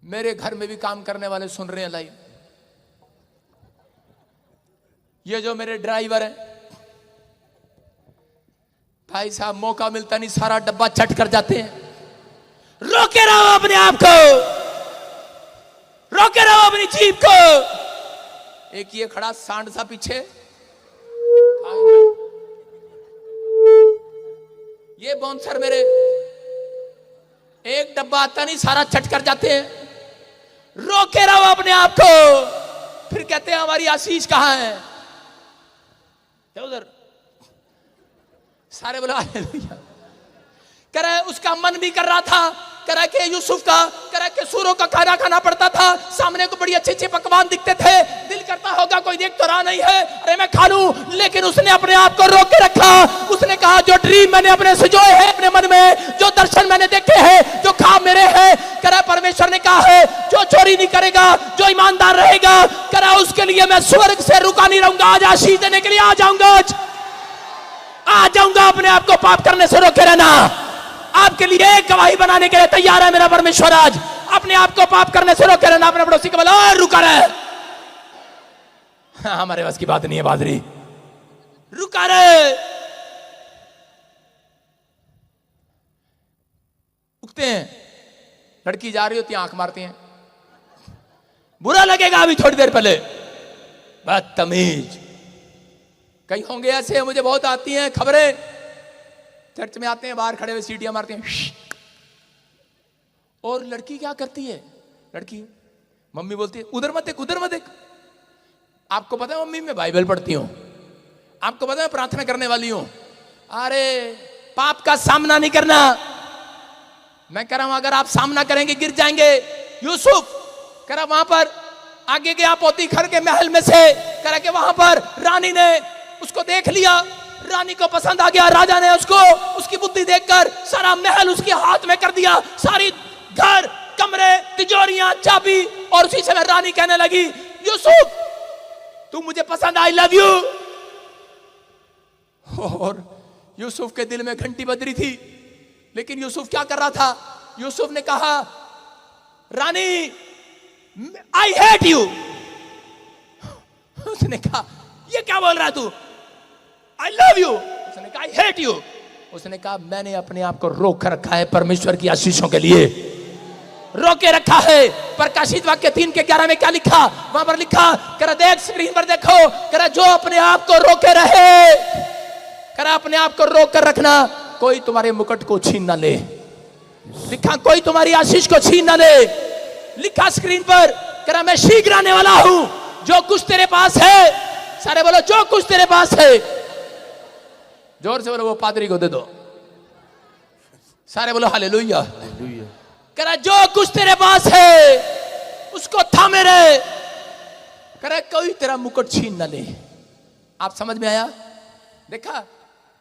मेरे घर में भी काम करने वाले सुन रहे हैं लाइव, ये जो मेरे ड्राइवर है भाई साहब, मौका मिलता नहीं सारा डब्बा चट कर जाते हैं। रोके रहो अपने आप को, रोके रहो अपनी जीभ को। एक ये खड़ा सांड सा पीछे, ये बाउंसर मेरे, एक डब्बा आता नहीं सारा चट कर जाते हैं। रोके रहो अपने आप को। फिर कहते हैं हमारी आशीष कहां है? उधर सारे बोला हालेलुया। कह रहा है उसका मन भी कर रहा था, कह रहा है कि यूसुफ का, कह रहा है कि सूरों का खाना खाना पड़ता था, सामने को बड़ी अच्छे अच्छे पकवान दिखते थे, दिल करता होगा कोई देख तो रहा नहीं है, अरे मैं खा लूं। लेकिन उसने अपने आप को रोक के रखा। उसने कहा जो ड्रीम मैंने अपने सजोए हैं अपने मन में, जो दर्शन मैंने देखे हैं, जो ख्वाब मेरे हैं, कह रहा परमेश्वर ने कहा है जो चोरी नहीं करेगा, जो ईमानदार रहेगा, कह रहा उसके लिए मैं स्वर्ग से रुका नहीं रहूंगा। आज आशीष देने के लिए आ जाऊंगा, आ जाऊंगा। अपने आप को पाप करने से रोके रहना। आपके लिए एक गवाही बनाने के लिए तैयार है मेरा परमेश्वर। आज अपने आप को पाप करने से रोके रहना। अपने पड़ोसी को बोला रुका रहे। हाँ, हमारे बस की बात नहीं है बादरी, रुका रहे। उठते हैं, लड़की जा रही होती है, आंख मारती हैं, बुरा लगेगा अभी थोड़ी देर पहले, बदतमीज। कहीं होंगे ऐसे, मुझे बहुत आती हैं खबरें, चर्च में आते हैं, बाहर खड़े हुए सीटियां मारते हैं। और लड़की क्या करती है? लड़की मम्मी बोलती है उधर मत देख, उधर मत देख। आपको पता है मम्मी मैं बाइबल पढ़ती हूं, आपको पता है प्रार्थना करने वाली हूं। अरे पाप का सामना नहीं करना। मैं कह रहा हूं अगर आप सामना करेंगे गिर जाएंगे। यूसुफ करा वहां पर आगे गया पोतीफर के महल में से, करा के वहां पर रानी ने उसको देख लिया, रानी को पसंद आ गया, राजा ने उसको उसकी बुद्धि देखकर सारा महल उसके हाथ में कर दिया, सारी घर, कमरे, तिजोरियां, चाबी। और उसी समय रानी कहने लगी, यूसुफ तू मुझे पसंद, आई लव यू। और यूसुफ के दिल में घंटी बज रही थी, लेकिन यूसुफ क्या कर रहा था? यूसुफ ने कहा, रानी आई हेट यू। उसने कहा, ये क्या बोल रहा तू? I love you. उसने कहा, आई हेट यू। उसने कहा, मैंने अपने आप को रोक कर रखा है परमेश्वर की आशीषों के लिए, रोके रखा है। प्रकाशित वाक्य 3:11 में क्या लिखा? वहां पर लिखा, करा देख स्क्रीन पर देखो, करा जो अपने आप को रोके रहे, करा अपने आप को रोक कर रखना, कोई तुम्हारे मुकुट को छीन ना ले। लिखा, कोई तुम्हारी आशीष को छीन ना ले। लिखा स्क्रीन पर, करा मैं शीघ्र आने वाला हूं, जो कुछ तेरे पास है, सारे बोलो जो कुछ तेरे पास है, जोर से बोलो वो पादरी को दे दो, सारे बोलो हालेलुया। करा जो कुछ तेरे पास है उसको थामे रहे, करा कोई तेरा मुकुट छीन ना ले। आप समझ में आया? देखा,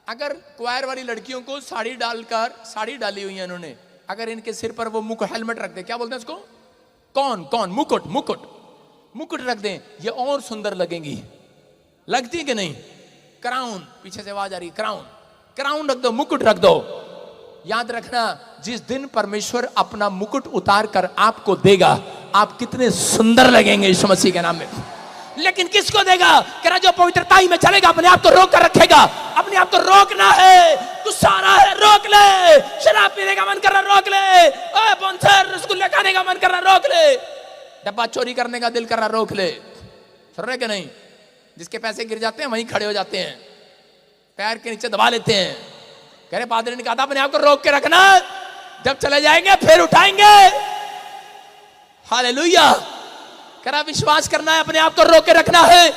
अगर क्वायर वाली लड़कियों को साड़ी डालकर, साड़ी डाली हुई है इन्होंने, अगर इनके सिर पर वो मुकुट, हेलमेट रख दे, क्या बोलते हैं इसको? कौन मुकुट, मुकुट रख दें, ये और सुंदर लगेंगी। लगती है कि नहीं? क्राउन, पीछे से आवाज आ रही, क्राउन रख दो, मुकुट रख दो। याद रखना, जिस दिन परमेश्वर अपना मुकुट उतार कर आपको देगा, आप कितने सुंदर लगेंगे यीशु मसीह के नाम में। लेकिन किसको देगा? कह जो पवित्रताई में चलेगा, अपने आप को रोक कर रखेगा। अपने आप को रोकना है, गुस्सा आ रहा है रोक ले, शराब पीने का मन कर रहा रोक ले, बॉन्सर रसगुल्ले खाने का मन कर रहा रोक ले, डब्बा चोरी करने का दिल कर रहा रोक ले। सुन रहे कि नहीं? जिसके पैसे गिर जाते हैं वहीं खड़े हो जाते हैं, पैर के नीचे दबा लेते हैं। कह रहे पादरी ने कहा था अपने आप को रोक के रखना, जब चले जाएंगे फिर उठाएंगे। हालेलुया। करा विश्वास करना है, अपने आप को रोक के रखना है।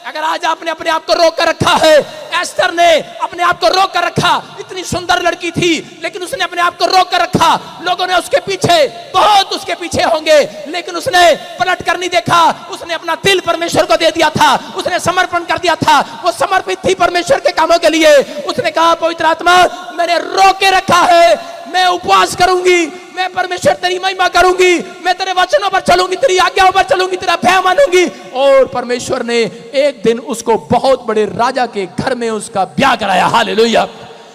अगर आज आपने अपने आप को रोक कर रखा है, एस्टर ने अपने आप को रोक कर रखा, इतनी सुंदर लड़की थी लेकिन उसने अपने आप को रोक कर रखा। लोगों ने उसके पीछे, बहुत उसके पीछे होंगे, लेकिन उसने पलट कर नहीं देखा। उसने अपना दिल परमेश्वर को दे दिया था, उसने समर्पण कर दिया था, वो समर्पित थी परमेश्वर के कामों के लिए। उसने कहा, पवित्र आत्मा मैंने रोक के रखा है, मैं उपवास करूंगी, मैं परमेश्वर तेरी महिमा करूंगी, मैं तेरे वचनों पर चलूंगी, तेरी आज्ञाओं पर चलूंगी, तेरा भय मानूंगी। और परमेश्वर ने एक दिन उसको बहुत बड़े राजा के घर में उसका ब्याह कराया। हालेलुया।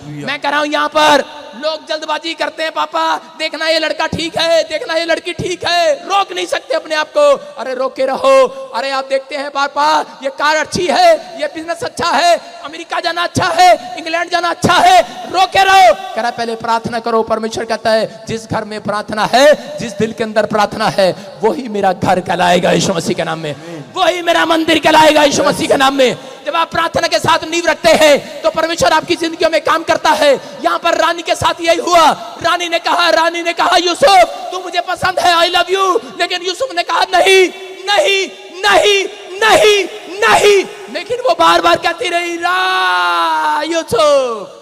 मैं कह रहा हूं, यहां पर लोग जल्दबाजी करते हैं, पापा देखना ये लड़का ठीक है, देखना ये लड़की ठीक है, रोक नहीं सकते अपने आप को। अरे रोके रहो। अरे आप देखते हैं पापा ये कार अच्छी है, ये बिजनेस अच्छा है, अमेरिका जाना अच्छा है, इंग्लैंड जाना अच्छा है, रोके रहो। कह रहा पहले प्रार्थना करो। परमेश्वर कहता है जिस घर में प्रार्थना है, जिस दिल के अंदर प्रार्थना है, वही मेरा घर कहलाएगा यीशु मसीह के नाम में, वही मेरा मंदिर कहलाएगा यीशु मसीह के नाम में। जब आप प्रार्थना के साथ नींव रखते हैं तो परमेश्वर आपकी जिंदगियों में काम करता है। यहां पर रानी के साथ यही हुआ। रानी ने कहा यूसुफ तू मुझे पसंद है, आई लव यू। लेकिन यूसुफ ने कहा नहीं नहीं नहीं नहीं नहीं। लेकिन वो बार बार कहती रही यूसुफ।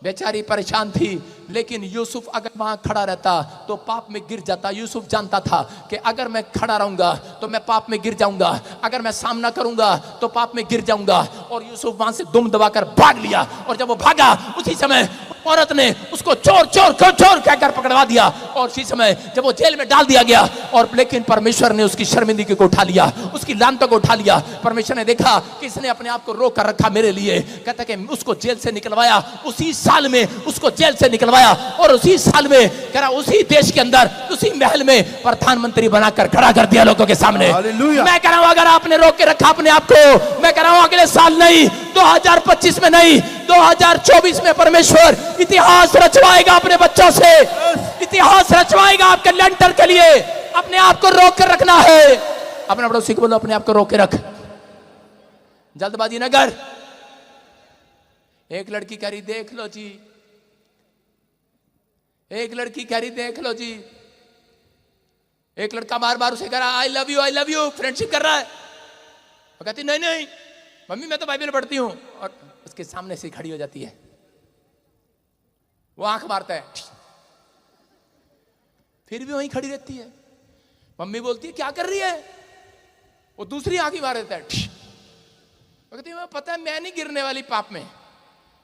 बेचारी परेशान थी, लेकिन यूसुफ अगर वहां खड़ा रहता तो पाप में गिर जाता। यूसुफ जानता था कि अगर मैं खड़ा रहूंगा तो मैं पाप में गिर जाऊंगा, अगर मैं सामना करूंगा तो पाप में गिर जाऊंगा। और यूसुफ वहां से दुम दबाकर भाग लिया। और जब वो भागा, उसी समय औरत ने उसको चोर चोर चोर कहकर पकड़वा दिया। और उसी समय जब वो जेल में डाल दिया गया, और लेकिन परमेश्वर ने उसकी शर्मिंदगी को उठा लिया, उसकी लानतों को उठा लिया। परमेश्वर ने देखा कि इसने अपने आप को रोक कर रखा मेरे लिए। कहता कि उसको जेल से निकलवाया, उसी साल में उसको जेल से निकलवाया। और उसी साल में कह रहा उसी देश के अंदर, उसी महल में प्रधानमंत्री बनाकर खड़ा कर दिया लोगों के सामने। मैं कह रहा हूं अगर आपने रोक के रखा अपने आप को, मैं कह रहा हूं अगले साल नहीं, 2025 में नहीं, 2024 में परमेश्वर इतिहास रचवाएगा अपने बच्चों से। इतिहास रचवाएगा आपके लेंटर के लिए। अपने आप को रोक कर रखना है। अपने पड़ोसी को बोलो अपने आप को रोक के रख, जल्दबाजी न कर। एक लड़की कह रही देख लो जी, एक लड़की कह रही देख लो जी। एक लड़का बार बार उसे कह रहा आई लव यू, फ्रेंडशिप कर रहा है। वो कहती नहीं नहीं मम्मी मैं तो बाइबल पढ़ती हूं। और उसके सामने से खड़ी हो जाती है, वो आंख मारता है, फिर भी वहीं खड़ी रहती है। मम्मी बोलती है क्या कर रही है, वो दूसरी आंख ही मार देता है। कहती है पता है मैं नहीं गिरने वाली पाप में।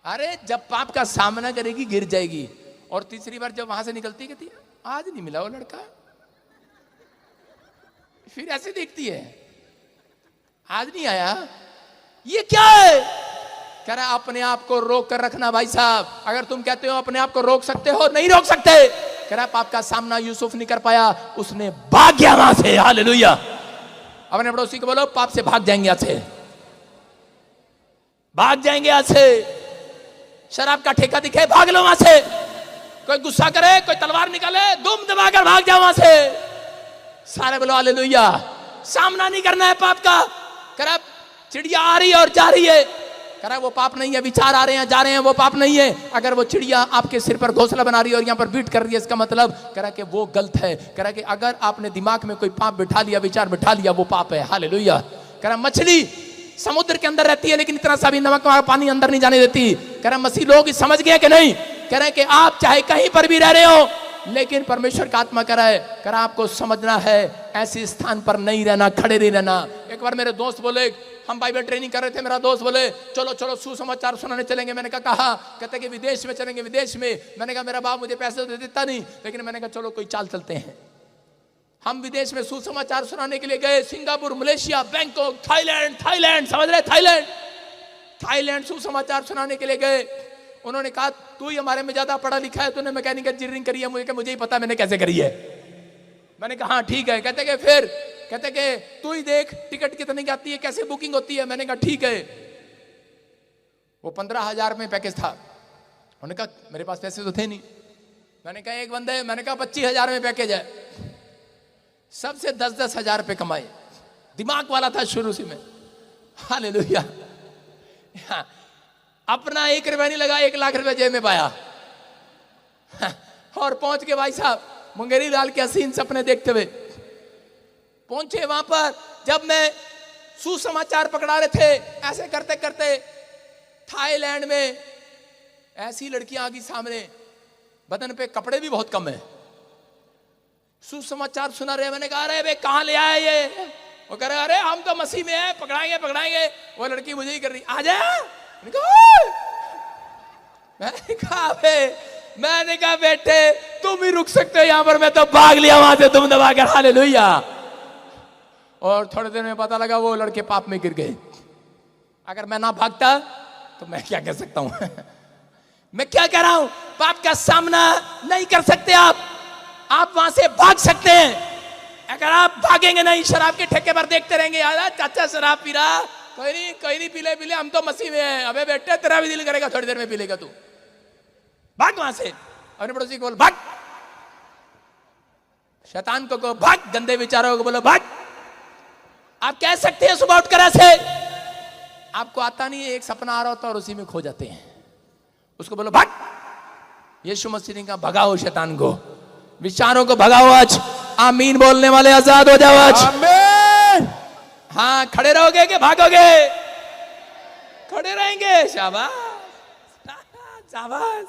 अरे जब पाप का सामना करेगी गिर जाएगी। और तीसरी बार जब वहां से निकलती कहती है आज नहीं मिला वो लड़का। फिर ऐसे देखती है आज नहीं आया, ये क्या है? कह रहा अपने आप को रोक कर रखना भाई साहब। अगर तुम कहते हो अपने आप को रोक सकते हो, नहीं रोक सकते। कह रहा पाप का सामना यूसुफ नहीं कर पाया, उसने भाग गया वहां से। हालेलुया। अपने पड़ोसी को बोलो पाप से भाग जाएंगे आज से, भाग जाएंगे आज से। शराब का ठेका दिखे भाग लो वहां से। कोई गुस्सा करे, कोई तलवार निकाले, दुम दबाकर भाग जाओ वहां से। सारे बोलो हालेलुया। सामना नहीं करना है पाप का। कह रहा चिड़िया आ रही है और जा रही है, कह रहा वो पाप नहीं है। विचार आ रहे हैं जा रहे हैं, वो पाप नहीं है। अगर वो चिड़िया आपके सिर पर घोंसला बना रही है और यहाँ पर बीट कर रही है, इसका मतलब कह रहा कि वो गलत है। कह रहा कि अगर आपने दिमाग में कोई पाप बिठा लिया, विचार बिठा लिया, वो पाप है। हालेलुया। कह रहा मछली समुद्र के अंदर रहती है लेकिन इतना सा भी नमक पानी अंदर नहीं जाने देती। कह रहा मसीह लोग समझ गए कि नहीं? कह रहे कि आप चाहे कहीं पर भी रह रहे हो, लेकिन परमेश्वर का आत्मा कह रहा है, कह रहा आपको समझना है ऐसे स्थान पर नहीं रहना, खड़े नहीं रहना। एक बार मेरे दोस्त बोले, हम बाइबल ट्रेनिंग कर रहे थे, मेरा दोस्त बोले चलो चलो सुसमाचार सुनाने चलेंगे। मैंने कहा कहते कि विदेश में चलेंगे। विदेश में? मैंने कहा मेरा बाप मुझे पैसे तो देता नहीं, लेकिन मैंने कहा चलो कोई चाल चलते हैं। हम विदेश में सुसमाचार सुनाने के लिए गए। सिंगापुर, मलेशिया, बैंकॉक, थाईलैंड, समझ रहे? थाईलैंड सुसमाचार सुनाने के लिए गए। उन्होंने कहा तू ही हमारे में ज्यादा पढ़ा लिखा है, तूने मैकेनिकल इंजीनियरिंग करी है। मुझे ही पता मैंने कैसे करी है। मैंने कहा हाँ ठीक है। कहते कि फिर कहते कि तू ही देख टिकट कितने की आती है, कैसे बुकिंग होती है। मैंने कहा ठीक है। वो 15,000 में पैकेज था। उन्होंने कहा मेरे पास पैसे तो थे नहीं। मैंने कहा एक बंदे, मैंने कहा 25,000 में पैकेज है। सबसे 10-10 हजार रुपये कमाए। दिमाग वाला था शुरू से मैं। हालेलुया। अपना 1 रुपया नहीं लगा, 1 लाख रुपया जेब में पाया। और पहुंच के भाई साहब मुंगेरी लाल के हसीन सपने देखते हुए पहुंचे वहां पर। जब मैं सुसमाचार पकड़ा रहे थे, ऐसे करते करते थाईलैंड में ऐसी लड़कियां आ गई सामने, बदन पे कपड़े भी बहुत कम है। सुसमाचार सुना रहे। मैंने कहा अरे वे कहां ले आए ये? वो कह रहे अरे हम तो मसीह में हैं, पकड़ाएंगे। वो लड़की मुझे ही कर रही आ जा। मैंने कहा बेटे तुम ही रुक सकते हो यहाँ पर, मैं तो भाग लिया वहां से, तुम दबा कर। हालेलुया। और थोड़े दिन में पता लगा वो लड़के पाप में गिर गए। अगर मैं ना भागता तो मैं क्या कह सकता हूं? मैं क्या कह रहा हूं? पाप का सामना नहीं कर सकते आप वहां से भाग सकते हैं। अगर आप भागेंगे नहीं, शराब के ठेके पर देखते रहेंगे, यार चाचा शराब पी रहा, कोई नहीं, पी ले, हम तो मसीह में हैं। अबे बेटे तेरा भी दिल करेगा, थोड़ी देर में पी लेगा तू। भाग वहां से। अपने पड़ोसी को बोल भाग। शैतान को भाग। गंदे विचारों को बोलो भाग। आप कह सकते हैं सुबह उठकर ऐसे, आपको आता नहीं है, एक सपना आ रहा होता और उसी में खो जाते हैं। उसको बोलो भाग। यीशु मसीह का भगाओ शैतान को, विचारों को भगाओ आज। आमीन बोलने वाले आजाद हो जाओ आज। आमीन। हाँ खड़े रहोगे कि भागोगे? खड़े रहेंगे। शाबाश शाबाश।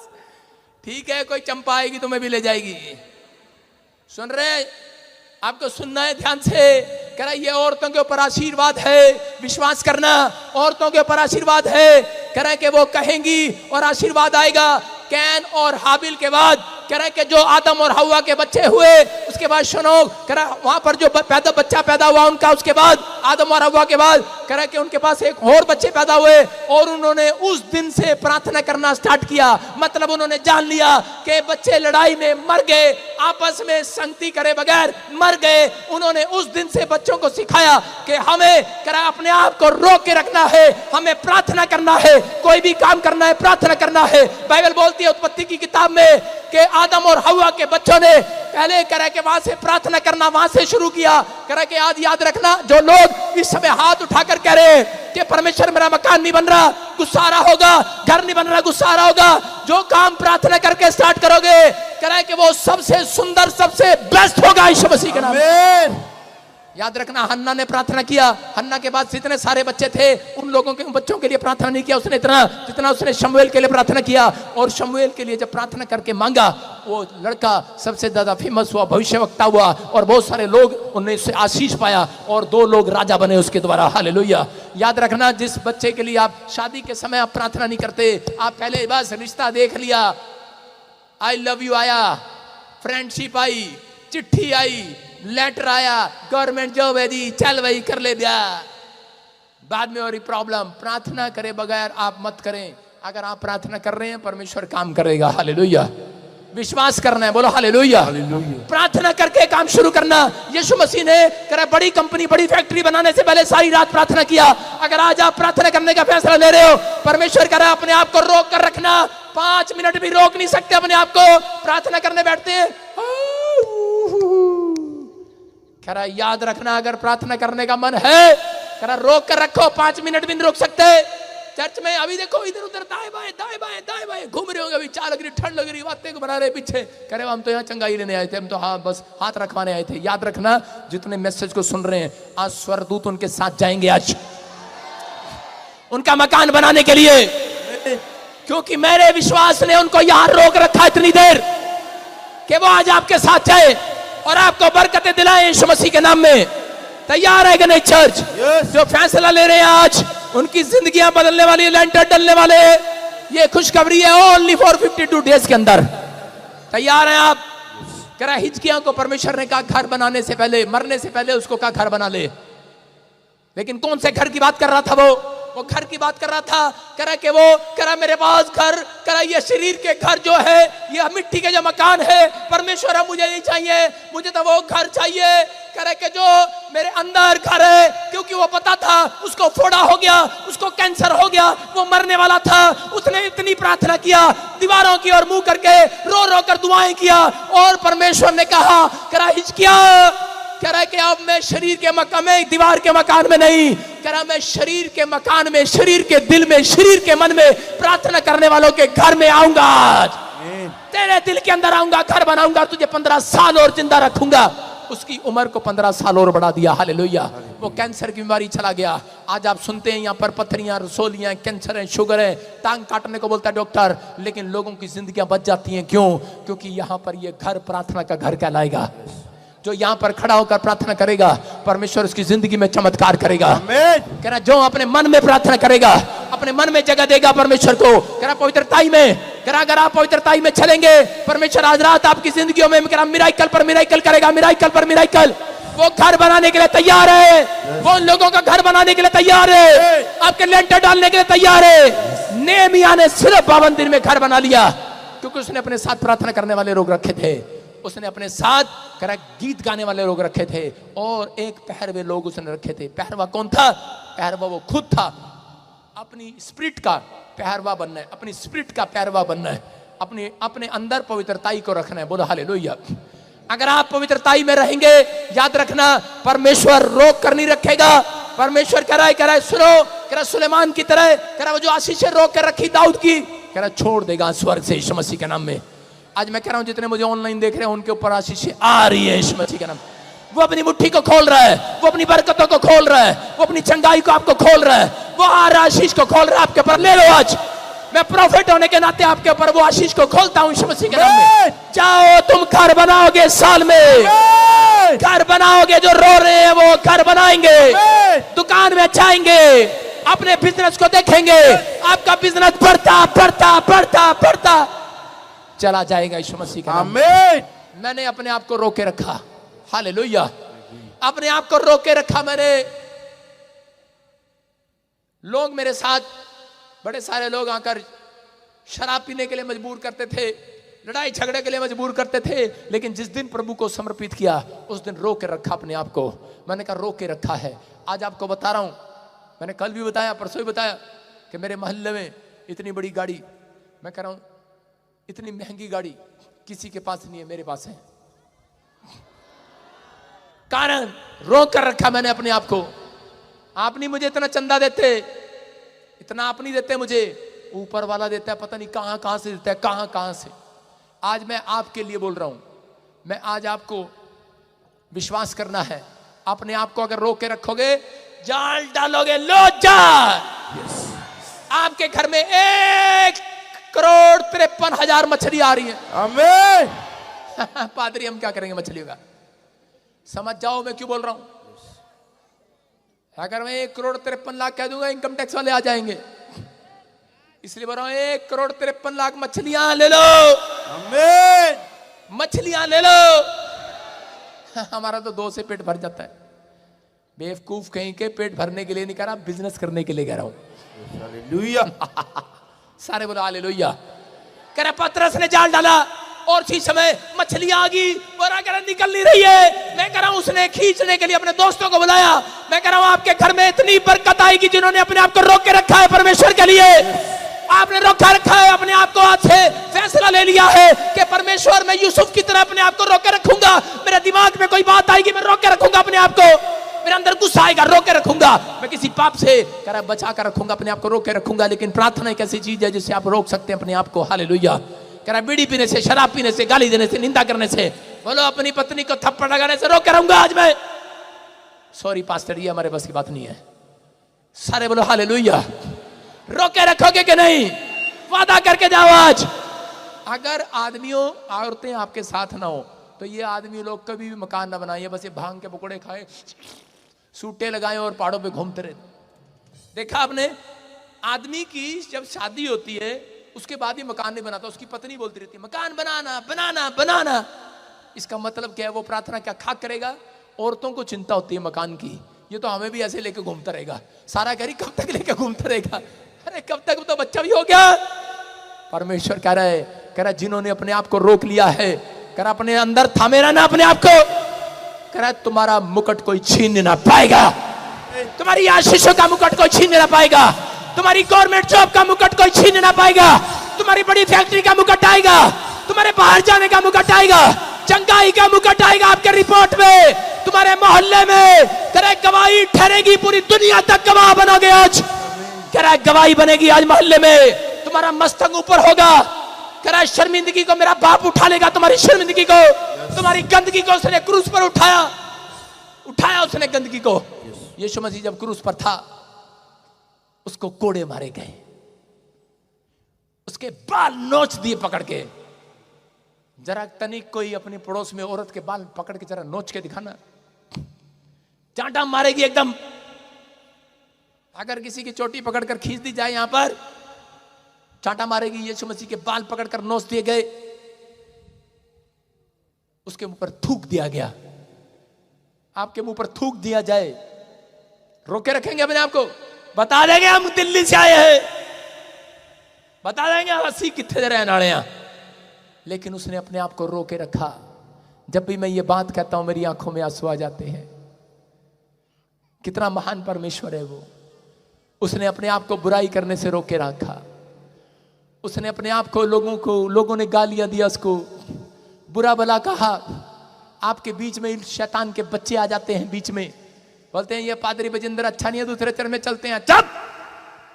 ठीक है, कोई चंपा आएगी तुम्हें भी ले जाएगी। सुन रहे? आपको सुनना है ध्यान से। कह रहा ये औरतों के ऊपर आशीर्वाद है, विश्वास करना। औरतों के ऊपर आशीर्वाद है। कह रहा है कि वो कहेंगी और आशीर्वाद आएगा। कैन और हाबिल के बाद कह रहा है कि जो आदम और हव्वा के बच्चे हुए, उसके बाद सुनो, कह रहा वहां पर जो बच्चा पैदा हुआ उनका, उसके बाद आदम और हव्वा के बाद कह रहा है कि उनके पास एक और बच्चे पैदा हुए और उन्होंने उस दिन से प्रार्थना करना स्टार्ट किया। मतलब उन्होंने जान लिया कि बच्चे लड़ाई में मर गए, आपस में संगति करे बगैर मर गए। उन्होंने उस दिन से बच्चों को सिखाया कि हमें कह रहा अपने आप को रोक के रखना है, हमें प्रार्थना करना है, कोई भी काम करना है प्रार्थना करना है। बाइबल बोलती है उत्पत्ति की किताब में कि आदम और हव्वा के बच्चों ने पहले कह रहा कि वहां से प्रार्थना करना वहां से शुरू किया। कह रहा कि आज याद रखना, जो लोग इस समय हाथ उठाकर कह रहे हैं कि परमेश्वर मेरा मकान नहीं बन रहा, गुस्सा आ रहा होगा, घर नहीं बन रहा, गुस्सा आ रहा होगा, जो काम प्रार्थना करके स्टार्ट करोगे, कह रहा है कि वो सबसे सुंदर, सबसे बेस्ट होगा यीशु मसीह के नाम में। याद रखना, हन्ना ने प्रार्थना किया। हन्ना के बाद जितने सारे बच्चे थे उन लोगों के बच्चों के लिए प्रार्थना नहीं किया उसने इतना, जितना उसने शमूएल के लिए प्रार्थना किया। और शमूएल के लिए जब प्रार्थना करके मांगा, वो लड़का सबसे ज्यादा फेमस हुआ, भविष्यवक्ता हुआ, और बहुत सारे लोग उन्हें उससे आशीष पाया, और 2 लोग राजा बने उसके द्वारा। हालेलुया। याद रखना, जिस बच्चे के लिए आप शादी के समय आप प्रार्थना नहीं करते, आप पहले बस रिश्ता देख लिया, आई लव यू आया, फ्रेंडशिप आई, चिट्ठी आई, लेटर आया, गवर्नमेंट जॉब है दी, चल वही कर ले दिया, बाद में और प्रॉब्लम। प्रार्थना करे बगैर आप मत करें। अगर आप प्रार्थना कर रहे हैं, परमेश्वर काम करेगा। हालेलुया। विश्वास करना है, बोलो हालेलुया। प्रार्थना करके काम शुरू करना। यीशु मसीह ने करा बड़ी कंपनी, बड़ी फैक्ट्री बनाने से पहले सारी रात प्रार्थना किया। अगर आज आप प्रार्थना करने का फैसला ले रहे हो, परमेश्वर कह रहा है अपने आप को रोक कर रखना। 5 मिनट भी रोक नहीं सकते अपने आप को। प्रार्थना करने बैठते हैं, कह रहा याद रखना, अगर प्रार्थना करने का मन है, कह रहा रोक कर रखो, 5 मिनट भी नहीं रोक सकते। चर्च में अभी देखो इधर उधर दाएं बाएं दाएं बाएं दाएं बाएं घूम रहे होंगे, अभी चाल लग रही, ठंड लग रही, बातें को बना रहे पीछे, कह रहे हम तो यहाँ चंगाई लेने आए थे, हम तो हाँ बस हाथ रखवाने आए थे। याद रखना, जितने मैसेज को सुन रहे हैं, आज स्वर्गदूत उनके साथ जाएंगे, आज उनका मकान बनाने के लिए, क्योंकि मेरे विश्वास ने उनको यहां रोक रखा इतनी देर कि वो आज आपके साथ जाए और आपको बरकतें दिलाए यीशु मसीह के नाम में। तैयार है कि नहीं चर्च? जो फैसला ले रहे हैं आज, उनकी जिंदगियां बदलने वाली, लेंटर डलने वाले, ये खुशखबरी है ओनली फॉर 52 डेज के अंदर। तैयार हैं आप? कह रहा हिजकिय्याह को परमेश्वर ने कहा घर बनाने से पहले, मरने से पहले उसको कहा घर बना ले, लेकिन कौन से घर की बात कर रहा था? वो घर की बात कर रहा था। कह रहा कि वो कह रहा मेरे पास घर, कह रहा ये शरीर के घर जो है, ये मिट्टी के जो मकान है, परमेश्वर मुझे नहीं चाहिए, मुझे तो वो घर चाहिए, कह रहा कि जो मेरे अंदर घर है, क्योंकि वो पता था उसको फोड़ा हो गया, उसको कैंसर हो गया, वो मरने वाला था। उसने इतनी प्रार्थना किया, दीवारों की ओर मुंह करके रो रो कर दुआएं किया, और परमेश्वर ने कहा, कह रहा हिजकिय्याह, कह रहा है कि अब मैं शरीर के मकान में, दीवार के मकान में नहीं, कह रहा मैं शरीर के मकान में, शरीर के दिल में, शरीर के मन में प्रार्थना करने वालों के घर में आऊंगा। आज तेरे दिल के अंदर आऊंगा, घर बनाऊंगा, तुझे 15 साल और जिंदा रखूंगा। उसकी उम्र को 15 साल और बढ़ा दिया। हालेलुया। वो कैंसर की बीमारी चला गया। आज आप सुनते हैं यहाँ पर पथरियां, रसोलियां, कैंसर है, शुगर है, टांग काटने को बोलता है डॉक्टर, लेकिन लोगों की जिंदगियां बच जाती हैं। क्यों? क्योंकि यहाँ पर ये घर प्रार्थना का घर कहलाएगा। जो यहाँ पर खड़ा होकर प्रार्थना करेगा, परमेश्वर उसकी जिंदगी में चमत्कार करेगा। कह रहा जो अपने मन में प्रार्थना करेगा, अपने मन में जगह देगा परमेश्वर को, कह रहा पवित्रताई में, कह रहा अगर आप पवित्रताई में चलेंगे, परमेश्वर आज रात आपकी जिंदगियों में, कह रहा मिराकल पर मिराकल करेगा, मिराकल पर मिराकल। वो घर बनाने के लिए तैयार है, वो उन लोगों का घर बनाने के लिए तैयार है, आपके लेंटर डालने के लिए तैयार है। नेहमिया ने सिर्फ 52 दिन में घर बना लिया, क्योंकि उसने अपने साथ प्रार्थना करने वाले लोग रखे थे, उसने अपने साथ करा गीत गाने वाले लोग रखे थे, और एक पहरवे लोग उसने रखे थे। पहरवा कौन था? पहरवा वो खुद था। अपनी स्पिरिट का पहरवा बनना है, अपनी स्पिरिट का पहरवा बनना है, अपने अंदर पवित्रताई को रखना है। बोलो हालेलुया। अगर आप पवित्रताई में रहेंगे, याद रखना परमेश्वर रोक कर नहीं रखेगा। परमेश्वर कह रहा है सुनो, कह रहा सुलेमान की तरह, कह रहा वो जो आशीषें रोक कर रखी दाऊद की, कह रहा छोड़ देगा स्वर्ग से यीशु मसीह के नाम में। आज मैं कह रहा हूं जितने मुझे ऑनलाइन देख रहे हैं, उनके ऊपर आशीषें आ रही है यीशु मसीह के नाम। वो अपनी मुट्ठी को खोल रहा है, वो अपनी बरकतों को खोल रहा है, वो अपनी चंगाई को आपको खोल रहा है, वो हर आशीष को खोल रहा है आपके ऊपर। ले लो आज, मैं प्रॉफिट होने के नाते आपके ऊपर वो आशीष को खोलता हूं यीशु मसीह के नाम में। जाओ, तुम घर बनाओगे साल में, घर बनाओगे। जो रो रहे हैं वो घर बनाएंगे, दुकान में जाएंगे, अपने बिजनेस को देखेंगे, आपका बिजनेस बढ़ता बढ़ता बढ़ता बढ़ता चला जाएगा यीशु मसीह के नाम में। मैंने अपने आप को रोके रखा। हालेलुया। अपने आप को रोके रखा मैंने। लोग मेरे साथ, बड़े सारे लोग आकर शराब पीने के लिए मजबूर करते थे, लड़ाई झगड़े के लिए मजबूर करते थे, लेकिन जिस दिन प्रभु को समर्पित किया, उस दिन रोके रखा अपने आप को। मैंने कहा रोके रखा है। आज आपको बता रहा हूं, मैंने कल भी बताया, परसों भी बताया कि मेरे मोहल्ले में इतनी बड़ी गाड़ी, मैं कह रहा हूं इतनी महंगी गाड़ी किसी के पास नहीं है, मेरे पास है। कारण रोक कर रखा मैंने अपने आप को। आप नहीं मुझे इतना चंदा देते, इतना आप नहीं देते मुझे, ऊपर वाला देता है, पता नहीं कहां कहां से देता है, कहां कहां से। आज मैं आपके लिए बोल रहा हूं, मैं आज आपको विश्वास करना है, अपने आप को अगर रोक के रखोगे, जाल डालोगे, लो जाल, आपके घर में 1,53,000 मछली आ रही है। आमीन। पादरी हम क्या करेंगे मछलियों का? समझ जाओ मैं क्यों बोल रहा हूं। अगर मैं 1,53,00,000 कह दूंगा, इनकम टैक्स वाले आ जाएंगे, इसलिए बोल रहा हूं 1,53,00,000 मछलियां ले लो। आमीन। मछलियां ले लो। हमारा तो 2 से पेट भर जाता है। बेवकूफ कहीं के, पेट भरने के लिए नहीं कह रहा, बिजनेस करने के लिए कह रहा हूं। हालेलुया। सारे बोलो हालेलुया। कह रहा पतरस ने जाल डाला और उसी समय मछलियां आ गई और अगर निकल नहीं रही है, मैं कह रहा हूं उसने खींचने के लिए अपने दोस्तों को बुलाया। मैं कह रहा हूं आपके घर में इतनी बरकत आएगी जिन्होंने अपने आप को रोक के रखा है परमेश्वर के लिए। आपने रोका रखा है अपने आप को, आज से फैसला ले लिया है कि परमेश्वर मैं यूसुफ की तरह अपने आप को रोक के रखूंगा। मेरे दिमाग में कोई बात आएगी, मैं रोक के रखूंगा अपने आप को। मेरे अंदर गुस्सा आएगा, रोक के रखूंगा। मैं किसी पाप से कह रहा बचा कर रखूंगा, अपने आप को रोक के रखूंगा। लेकिन प्रार्थना एक ऐसी चीज है जिससे आप रोक सकते हैं अपने आप को। हालेलुया। कह रहा बीड़ी पीने से, शराब पीने से, गाली देने से, निंदा करने से, बोलो अपनी पत्नी को थप्पड़ लगाने से रोक के रहूंगा आज मैं। सॉरी पास्टर, ये हमारे बस की बात नहीं है। सारे बोलो हालेलुया। रोक के रखोगे कि नहीं? वादा करके जाओ आज। अगर आदमियों औरतें आपके साथ ना हो तो ये आदमी लोग कभी भी मकान ना बनाइए, बस ये भांग के पकौड़े खाए, सूटे लगाए और पहाड़ों पे घूमते रहे। देखा आपने, आदमी की जब शादी होती है उसके बाद ही मकान नहीं बनाता, उसकी पत्नी बोलती रहती है मकान बनाना बनाना बनाना। इसका मतलब क्या है? वो प्रार्थना क्या खाक करेगा? औरतों को चिंता होती है मकान की, ये तो हमें भी ऐसे लेके घूमता रहेगा। सारा घर ही कब तक लेके घूमता रहेगा? अरे कब तक, तो बच्चा भी हो गया। परमेश्वर कह रहा है जिन्होंने अपने आप को रोक लिया है, कह रहा अपने अंदर थामे रहना अपने आप को। कह रहा तुम्हारा मुकुट कोई छीन ना पाएगा, तुम्हारी आशीषों का मुकुट कोई छीन ना पाएगा, तुम्हारी गवर्नमेंट जॉब का मुकुट कोई छीन ना पाएगा, तुम्हारी बड़ी फैक्ट्री का मुकुट आएगा, तुम्हारे बाहर जाने का मुकुट आएगा, चंगाई का मुकुट आएगा आपके रिपोर्ट में, तुम्हारे मोहल्ले में। कह रहा गवाही ठहरेगी, पूरी दुनिया तक गवाह बनोगे आज। कह रहा गवाही बनेगी आज मोहल्ले में, तुम्हारा मस्तक ऊपर होगा। कह रहा शर्मिंदगी को मेरा बाप उठा लेगा, तुम्हारी शर्मिंदगी को, तुम्हारी गंदगी को उसने क्रूस पर उठाया उसने गंदगी को। यीशु मसीह जब क्रूस पर था उसको कोड़े मारे गए, उसके बाल नोच दिए पकड़ के। जरा तनिक कोई अपने पड़ोस में औरत के बाल पकड़ के जरा नोच के दिखाना, चांटा मारेगी एकदम। अगर किसी की चोटी पकड़कर खींच दी जाए यहां पर, चांटा मारेगी। यीशु मसीह के बाल पकड़कर नोच दिए गए, उसके मुंह पर थूक दिया गया। आपके मुंह पर थूक दिया जाए, रोके रखेंगे अपने आप को? बता देंगे हम दिल्ली से आए हैं, बता देंगे हंसी कितने रहने वाले हैं। लेकिन उसने अपने आप को रोके रखा। जब भी मैं ये बात कहता हूं मेरी आंखों में आंसू आ जाते हैं। कितना महान परमेश्वर है वो। उसने अपने आप को बुराई करने से रोके रखा। उसने अपने आप को, लोगों ने गालियां दिया, उसको बुरा भला कहा। आपके बीच में शैतान के बच्चे आ जाते हैं बीच में, बोलते हैं ये पादरी बजिंदर अच्छा नहीं है, दूसरे चरण में चलते हैं। चुप,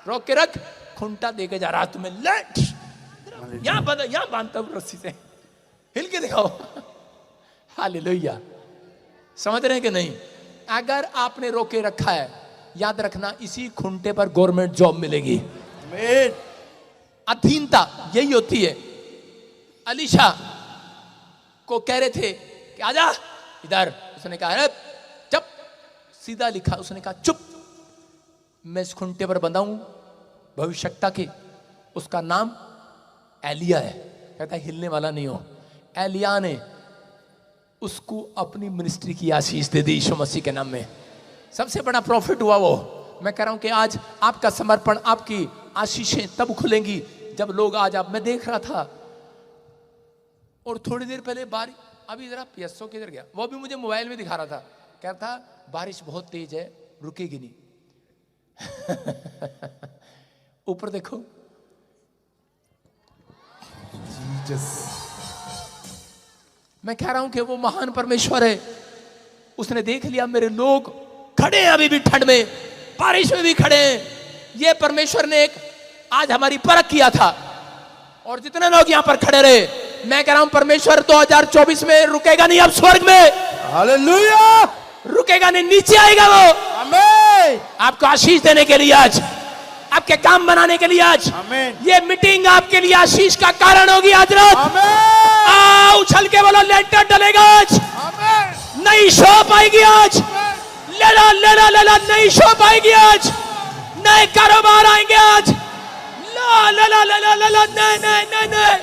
रोक के रख, खूंटा देके जा रहा तुम्हें, लेट यहां बांधता हूं रस्सी से, हिल के दिखाओ। हालेलुया। समझ रहे हैं कि नहीं? अगर आपने रोके रखा है, याद रखना इसी खूंटे पर गवर्नमेंट जॉब मिलेगी। अधीनता यही होती है। अलीशा को कह रहे थे कि आजा इधर, उसने कहा चुप, सीधा लिखा। उसने कहा चुप, मैं इस खूंटे पर बंधा हूं भविष्यता के, उसका नाम एलिया है। कहता है हिलने वाला नहीं हो। एलिया ने उसको अपनी मिनिस्ट्री की आशीष दे दी यीशु मसीह के नाम में। सबसे बड़ा प्रॉफिट हुआ वो। मैं कह रहा हूं कि आज आपका समर्पण, आपकी आशीषें तब खुलेंगी जब लोग आज मैं देख रहा था और थोड़ी देर पहले बारिश, अभी जरा पियसो किधर गया, वो भी मुझे मोबाइल में दिखा रहा था, कह रहा था बारिश बहुत तेज है, रुकेगी नहीं। ऊपर देखो, मैं कह रहा हूं कि वो महान परमेश्वर है। उसने देख लिया मेरे लोग खड़े हैं अभी भी ठंड में, बारिश में भी खड़े हैं। ये परमेश्वर ने एक आज हमारी परख किया था। और जितने लोग यहां पर खड़े रहे, मैं कह रहा हूं परमेश्वर 2024 में रुकेगा नहीं अब स्वर्ग में। हालेलुया। रुकेगा नहीं, नीचे आएगा वो। आमीन। आपको आशीष देने के लिए आज, आपके काम बनाने के लिए आज, आमीन। ये मीटिंग आपके लिए आशीष का कारण होगी आज रात। आमीन। आओ उछल के बोलो, लेंटर डलेगा आज, आमीन। नई शॉप आएगी आज, लेला लेला लेला, नई शॉप आएगी आज, नए कारोबार आएंगे आज, ला ला ला ला ला ला, नए नए नए नए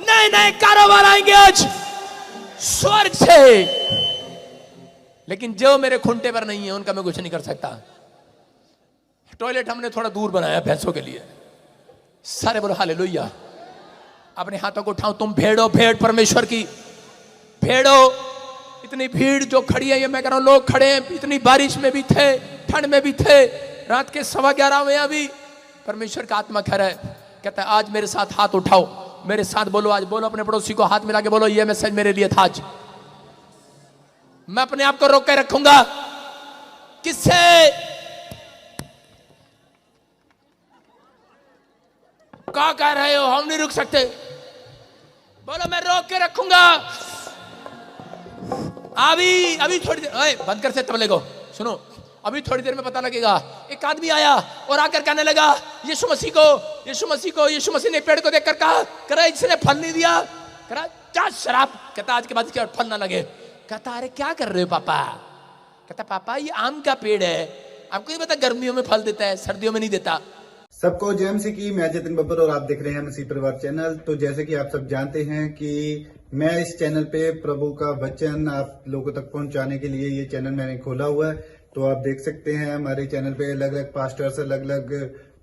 नए नए कारोबार आएंगे आज स्वर्ग से। लेकिन जो मेरे खुंटे पर नहीं है उनका मैं कुछ नहीं कर सकता। टॉयलेट हमने थोड़ा दूर बनाया भैंसों के लिए। सारे बोलो हालेलुया। अपने हाथों को उठाओ, तुम भेड़ो, भेड़ परमेश्वर की भेड़ो। इतनी भीड़ जो खड़ी है, ये मैं कह रहा हूं, लोग खड़े हैं, इतनी बारिश में भी थे, ठंड में भी थे, रात के 11:15 में अभी परमेश्वर का आत्मा खड़ा है, कहता है आज मेरे साथ हाथ उठाओ, मेरे साथ बोलो। आज बोलो, अपने पड़ोसी को हाथ मिला के बोलो, ये मैसेज मेरे लिए था आज। मैं अपने आप को रोक के रखूंगा। किससे? क्या कह रहे हो? हम नहीं रुक सकते। बोलो मैं रोक के रखूंगा। अभी थोड़ी देर, ओए बंद कर से तबले को, सुनो, अभी थोड़ी देर में पता लगेगा। एक आदमी आया और आकर कहने लगा, यीशु मसीह ने पेड़ को देखकर कहा, करा इसने फल नहीं दिया, करा क्या शराब। कहता आज के बाद क्या फल ना लगे। कहता अरे क्या कर रहे हो पापा? कहता पापा ये आम का पेड़ है, आपको नहीं पता गर्मियों में फल देता है, सर्दियों में नहीं देता। सबको जय मसीह की। मैं जतिन बब्बर और आप देख रहे हैं मसीह परिवार चैनल। तो जैसे कि आप सब जानते हैं कि मैं इस चैनल पे प्रभु का वचन आप लोगों तक पहुंचाने के लिए ये चैनल मैंने खोला हुआ है। तो आप देख सकते हैं हमारे चैनल पे अलग अलग पास्टर्स, अलग अलग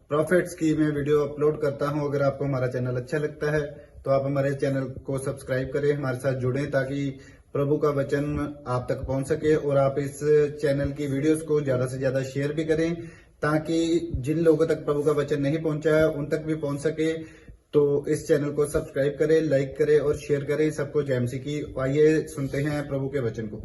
प्रॉफिट्स की मैं वीडियो अपलोड करता हूं। अगर आपको हमारा चैनल अच्छा लगता है तो आप हमारे चैनल को सब्सक्राइब करें, हमारे साथ जुड़ें, ताकि प्रभु का वचन आप तक पहुंच सके। और आप इस चैनल की वीडियोस को ज्यादा से ज्यादा शेयर भी करें, ताकि जिन लोगों तक प्रभु का वचन नहीं पहुंचा है उन तक भी पहुंच सके। तो इस चैनल को सब्सक्राइब करें, लाइक करें और शेयर करें। सबको जय मसीह की। आइए सुनते हैं प्रभु के वचन को।